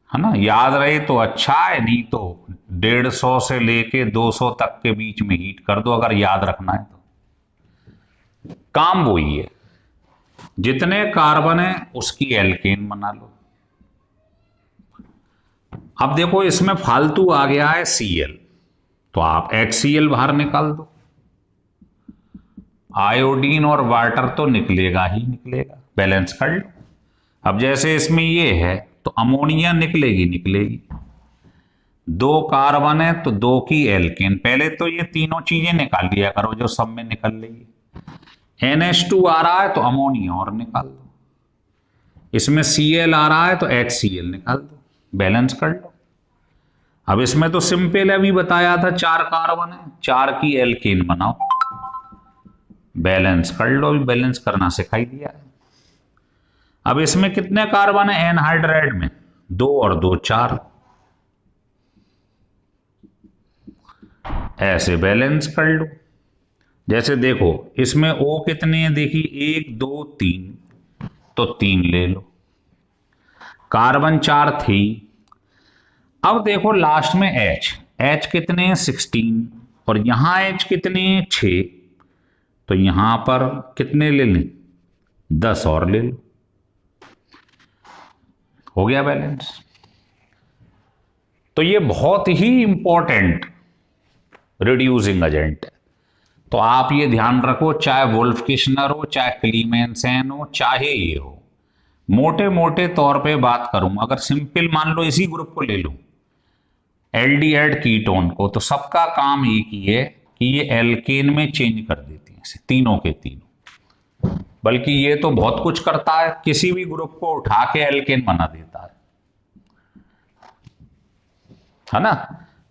है ना। याद रहे तो अच्छा है, नहीं तो 150 से लेके 200 तक के बीच में हीट कर दो, अगर याद रखना है तो। काम वही है, जितने कार्बन है उसकी एल्केन बना लो। अब देखो इसमें फालतू आ गया है Cl, तो आप HCl बाहर निकाल दो। आयोडीन और वाटर तो निकलेगा ही निकलेगा, बैलेंस कर लो। अब जैसे इसमें ये है तो अमोनिया निकलेगी। 2 कार्बन है तो 2 की एल्केन, पहले तो ये तीनों चीजें निकाल लिया करो जो सब में निकल रही है। NH2 आ रहा है तो अमोनिया और निकाल दो, इसमें Cl आ रहा है तो HCl निकाल दो, बैलेंस कर लो। अब इसमें तो सिंपल है, अभी बताया था 4 कार्बन है, 4 की एल्केन बनाओ, बैलेंस कर लो, अभी बैलेंस करना सिखाई दिया है। अब इसमें कितने कार्बन है एनहाइड्राइड में? 2 और 2 4, ऐसे बैलेंस कर लो। जैसे देखो इसमें O कितने हैं, देखिए 1 2 3, तो 3 ले लो, कार्बन 4 थी। अब देखो लास्ट में H कितने हैं 16, और यहां H कितने हैं 6, तो यहां पर कितने ले लें 10 और ले लो, हो गया बैलेंस। तो ये बहुत ही इंपॉर्टेंट रिड्यूसिंग एजेंट है। तो आप ये ध्यान रखो, चाहे वुल्फ किश्नर हो, चाहे क्लीमेंसेन हो, चाहे ये हो, मोटे मोटे तौर पे बात करूं, अगर सिंपल मान लो इसी ग्रुप को ले लो एल्डिहाइड कीटोन को, तो सबका काम एक ही है कि ये एल्केन में चेंज कर देती हैं तीनों के तीनों। बल्कि ये तो बहुत कुछ करता है, किसी भी ग्रुप को उठा के एल्केन बना देता है ना।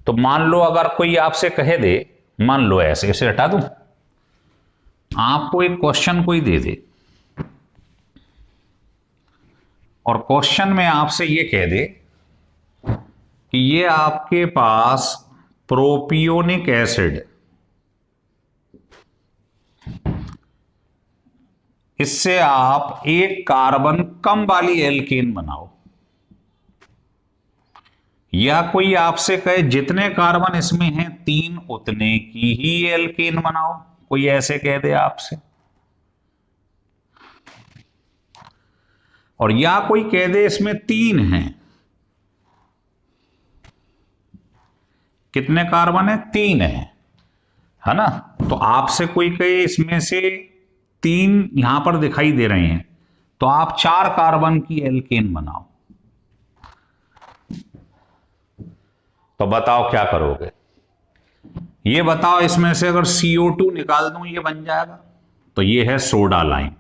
तो मान लो अगर कोई आपसे कहे दे, मान लो ऐसे हटा दूं, आपको एक क्वेश्चन कोई दे दे और क्वेश्चन में आपसे ये कह दे कि ये आपके पास प्रोपियोनिक एसिड, इससे आप 1 कार्बन कम वाली एल्केन बनाओ, या कोई आपसे कहे जितने कार्बन इसमें हैं 3 उतने की ही एल्केन बनाओ, कोई ऐसे कह दे आपसे, और या कोई कह दे इसमें 3 हैं, कितने कार्बन है 3 है ना। तो आपसे कोई कहे इसमें से 3 यहां पर दिखाई दे रहे हैं, तो आप 4 कार्बन की एल्केन बनाओ, तो बताओ क्या करोगे? ये बताओ इसमें से अगर CO2 निकाल दूं ये बन जाएगा, तो ये है सोडा लाइम।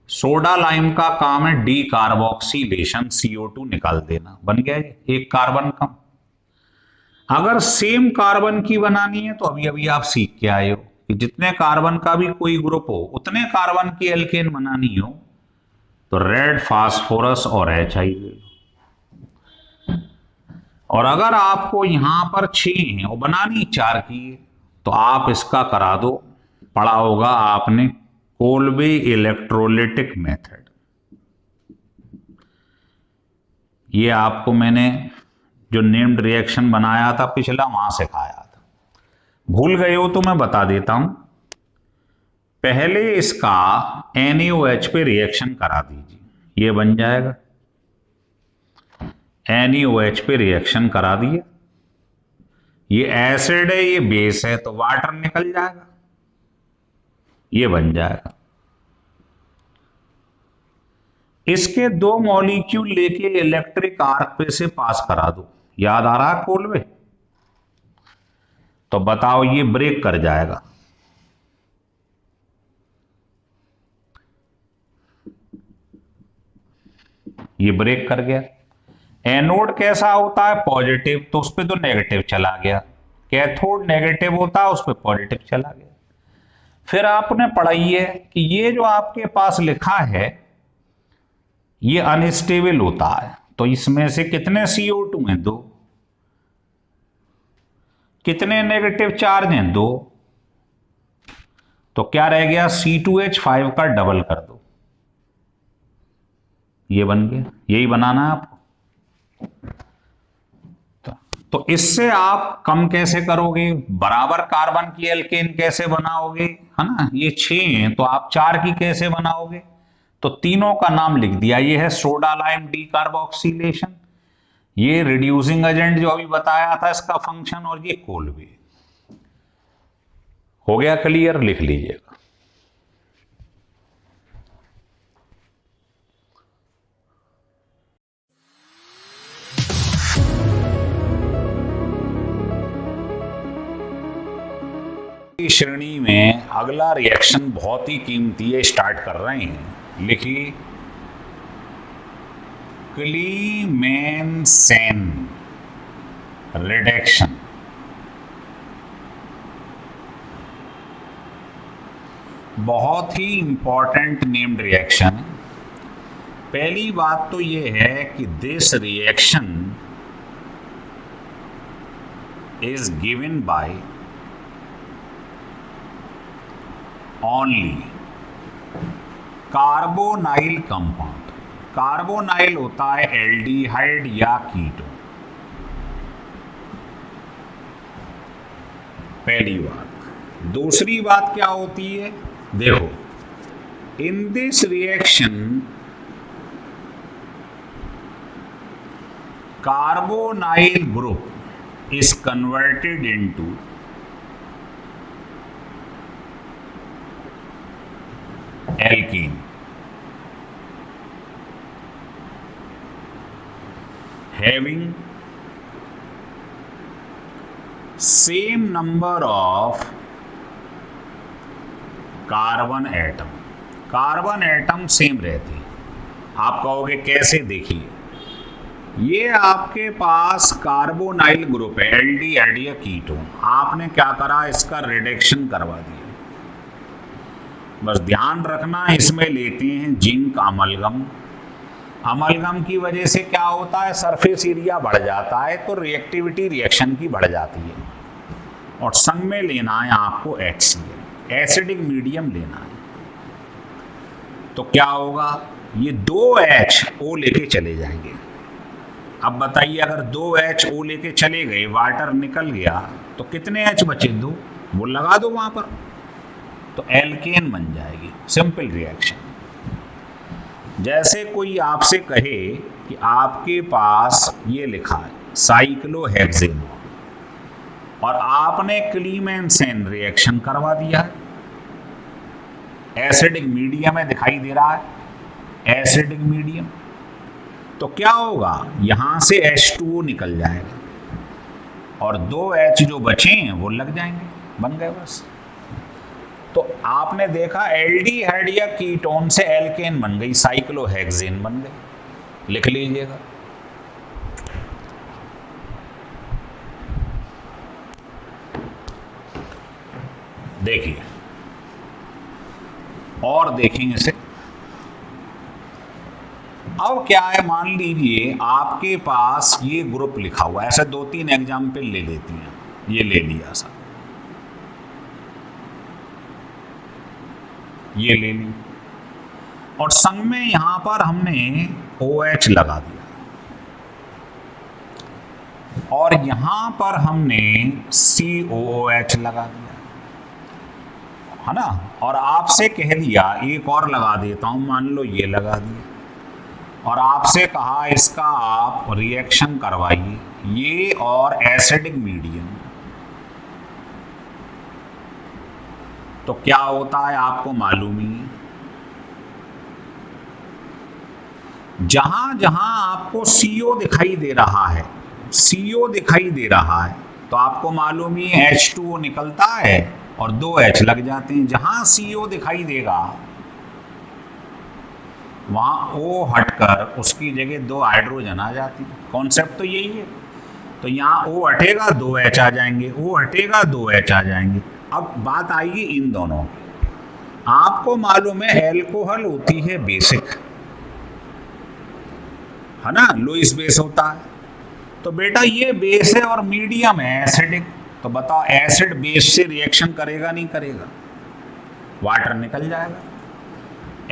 सोडा लाइम का काम है डीकार्बोक्सिलेशन, CO2 निकाल देना, बन गया ये 1 कार्बन कम। अगर सेम कार्बन की बनानी है तो अभी अभी आप सीख के आए हो कि जितने कार्बन का भी कोई ग्रुप हो उतने कार्बन की एल्केन बनानी हो तो रेड फास्फोरस और HI ले लो। और अगर आपको यहां पर 6 है और बनानी 4 की है तो आप इसका करा दो, पढ़ा होगा आपने कोल्बे इलेक्ट्रोलिटिक मेथड, ये आपको मैंने जो नेम्ड रिएक्शन बनाया था पिछला वहां सिखाया था, भूल गए हो तो मैं बता देता हूं। पहले इसका NaOH पे रिएक्शन करा दीजिए, ये बन जाएगा, NaOH पे रिएक्शन करा दिए, ये एसिड है ये बेस है तो वाटर निकल जाएगा, ये बन जाएगा। इसके 2 मॉलिक्यूल लेके इलेक्ट्रिक आर्क पे से पास करा दो, याद आ रहा है कोल्बे, तो बताओ ये ब्रेक कर जाएगा। ये ब्रेक कर गया। एनोड कैसा होता है? पॉजिटिव, तो उस पर तो नेगेटिव चला गया। कैथोड नेगेटिव होता है, उस पर पॉजिटिव चला गया। फिर आपने पढ़ाई है कि ये जो आपके पास लिखा है ये अनस्टेबल होता है, तो इसमें से कितने CO2 हैं? 2। कितने नेगेटिव चार्ज हैं? 2। तो क्या रह गया? C2H5 का डबल कर दो, ये बन गया। यही बनाना है आपको। तो इससे आप कम कैसे करोगे? बराबर कार्बन की एल्केन कैसे बनाओगे? है ना, ये 6 हैं तो आप 4 की कैसे बनाओगे? तो तीनों का नाम लिख दिया। ये है सोडा लाइम डीकार्बोक्सिलेशन, ये रिड्यूसिंग एजेंट जो अभी बताया था इसका फंक्शन, और ये कोलवे। हो गया क्लियर? लिख लीजिएगा। श्रेणी में अगला रिएक्शन बहुत ही कीमती है, स्टार्ट कर रहे हैं। लिखिए, क्लीमेंसेन रिडक्शन। बहुत ही इंपॉर्टेंट नेम्ड रिएक्शन। पहली बात तो यह है कि this reaction is given by only carbonyl compound. Carbonyl होता है एल्डिहाइड या कीटोन। पहली बात। दूसरी बात क्या होती है? देखो, in this reaction carbonyl group is converted into alkene, having same number of carbon atom. Carbon atom same रहते। आप कहोगे कैसे? देखिए, ये आपके पास कार्बोनाइल ग्रुप है, एल्डिहाइड या कीटोन। आपने क्या करा? इसका रिडक्शन करवा दिया। बस ध्यान रखना, इसमें लेते हैं जिंक अमलगम। अमलगम की वजह से क्या होता है? सरफेस एरिया बढ़ जाता है, तो रिएक्टिविटी रिएक्शन की बढ़ जाती है। और संग में लेना है आपको HCl, एसिडिक मीडियम लेना है। तो क्या होगा? ये 2HO लेके चले जाएंगे। अब बताइए, अगर 2HO लेके चले गए, वाटर निकल गया, तो कितने H बचे? 2। वो लगा दो वहां पर, तो एल्केन बन जाएगी। Simple reaction. जैसे कोई आपसे कहे कि आपके पास ये लिखा है साइक्लोहेक्सेन, और आपने क्लीमेंसेन रिएक्शन करवा दिया है। एसिडिक मीडियम है, दिखाई दे रहा है एसिडिक मीडियम। तो क्या होगा? यहां से H2O निकल जाएगा और 2H जो बचे हैं वो लग जाएंगे, बन गए बस। तो आपने देखा एल्डिहाइड या कीटोन से एल्केन बन गई, साइक्लोहेक्सेन बन गई। लिख लीजिएगा। देखिए, और देखेंगे इसे। अब क्या है? मान लीजिए आपके पास ये ग्रुप लिखा हुआ है, ऐसे 2-3 एग्जाम्पल ले लेती हैं। ये ले लिया सा, ये ले ली, और संग में यहां पर हमने OH लगा दिया, और यहां पर हमने COOH लगा दिया, है ना। और आपसे कह दिया एक और लगा देता हूं, मान लो ये लगा दिया, और आपसे कहा इसका आप रिएक्शन करवाइए, ये और एसिडिक मीडियम। तो क्या होता है आपको मालूम ही। जहां जहां आपको CO दिखाई दे रहा है, CO दिखाई दे रहा है, तो आपको मालूम ही H2O निकलता है और 2 H लग जाते हैं। जहां CO दिखाई देगा वहां O हटकर उसकी जगह 2 हाइड्रोजन आ जाती है। कॉन्सेप्ट तो यही है। तो यहाँ O हटेगा 2 H आ जाएंगे, O हटेगा 2 H आ जाएंगे। अब बात आएगी इन दोनों की। आपको मालूम है एल्कोहल होती है बेसिक, है ना, लुईस बेस होता है। तो बेटा ये बेस है और मीडियम है एसिडिक। तो बताओ एसिड बेस से रिएक्शन करेगा नहीं करेगा? वाटर निकल जाएगा।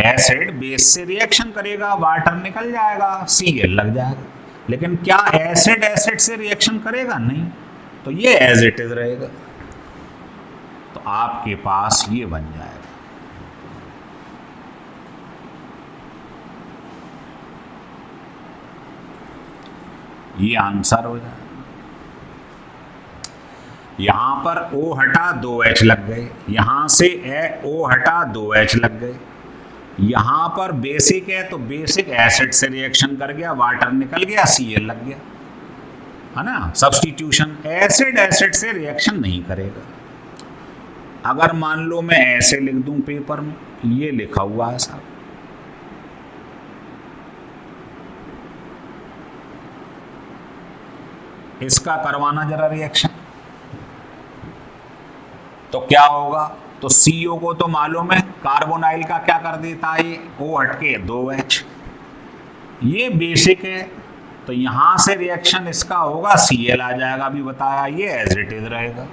एसिड बेस से रिएक्शन करेगा, वाटर निकल जाएगा, Cl लग जाएगा। लेकिन क्या एसिड एसिड से रिएक्शन करेगा? नहीं। तो ये एज इट इज रहेगा। तो आपके पास ये बन जाएगा। ये आंसर हो जाएगा। यहां पर O हटा 2 H लग गए, यहां से O हटा 2 H लग गए। यहां पर बेसिक है तो बेसिक एसिड से रिएक्शन कर गया, वाटर निकल गया, Cl लग गया, है ना, सब्स्टिट्यूशन। एसिड एसिड से रिएक्शन नहीं करेगा। अगर मान लो मैं ऐसे लिख दूं पेपर में, ये लिखा हुआ है साहब, इसका करवाना जरा रिएक्शन, तो क्या होगा? तो CO को तो मालूम है, कार्बोनाइल का क्या कर देता है, ये O हटके 2 H। ये बेसिक है तो यहां से रिएक्शन इसका होगा, Cl आ जाएगा, अभी बताया, ये एज इट इज रहेगा।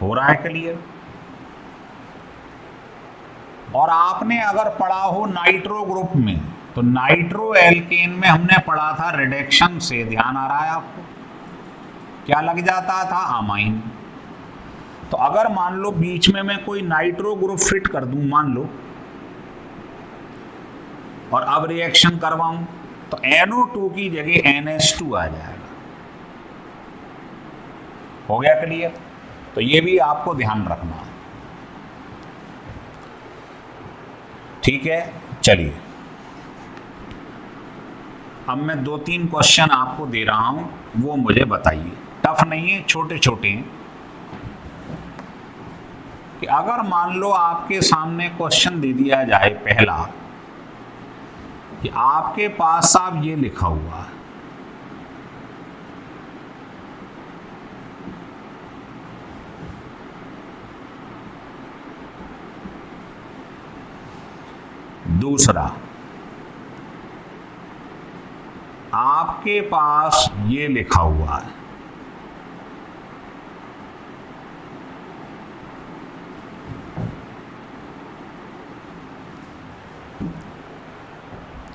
हो रहा है क्लियर? और आपने अगर पढ़ा हो नाइट्रो ग्रुप में, तो नाइट्रो एल्केन में हमने पढ़ा था रिडक्शन से, ध्यान आ रहा है आपको, क्या लग जाता था? अमाइन। तो अगर मान लो बीच में मैं कोई नाइट्रो ग्रुप फिट कर दूं, मान लो, और अब रिएक्शन करवाऊं, तो NO2 की जगह NH2 आ जाएगा। हो गया क्लियर? तो ये भी आपको ध्यान रखना है। ठीक है, चलिए अब मैं 2-3 क्वेश्चन आपको दे रहा हूं, वो मुझे बताइए। टफ नहीं है, छोटे छोटे हैं। कि अगर मान लो आपके सामने क्वेश्चन दे दिया जाए पहला, कि आपके पास साहब ये लिखा हुआ है, दूसरा आपके पास ये लिखा हुआ है,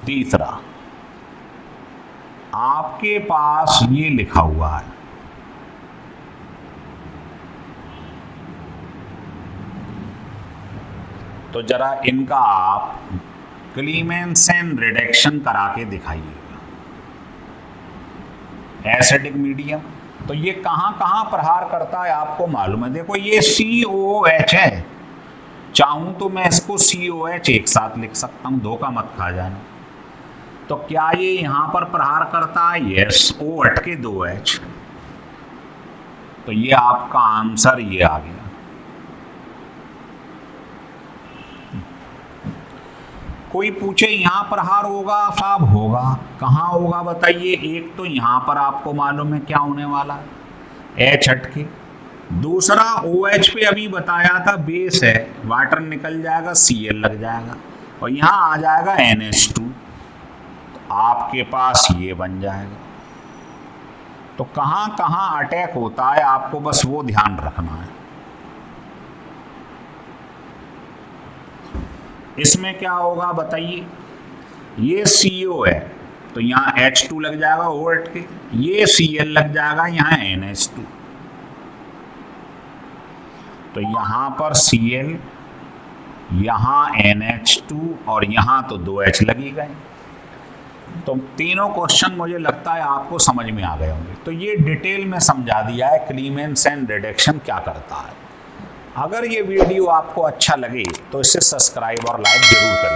तीसरा आपके पास ये लिखा हुआ है, तो जरा इनका आप क्लीमेंसन रिडक्शन करा के दिखाइएगा। एसिडिक मीडियम, तो ये कहां कहां प्रहार करता है आपको मालूम है। देखो ये COH है, चाहूं तो मैं इसको COH एक साथ लिख सकता हूं, धोखा मत खा जाना। तो क्या ये यहां पर प्रहार करता है? यस, O हटके 2 H। तो ये आपका आंसर ये आ गया। कोई पूछे यहां प्रहार होगा साहब, होगा। कहां होगा बताइए? एक तो यहां पर आपको मालूम है क्या होने वाला है, H हटके। दूसरा OH पे अभी बताया था बेस है, वाटर निकल जाएगा, Cl लग जाएगा, और यहां आ जाएगा NH2। तो आपके पास ये बन जाएगा। तो कहां कहां अटैक होता है आपको बस वो ध्यान रखना है। इसमें क्या होगा बताइए? ये CO है तो यहाँ H2 लग जाएगा, O हटके, ये Cl लग जाएगा, यहाँ NH2। तो यहाँ पर Cl, यहाँ NH2 और यहाँ तो 2 H लगी गए। तो तीनों क्वेश्चन मुझे लगता है आपको समझ में आ गए होंगे। तो ये डिटेल में समझा दिया है क्लीमेंसन रिडक्शन क्या करता है। अगर ये वीडियो आपको अच्छा लगे तो इसे सब्सक्राइब और लाइक जरूर करें।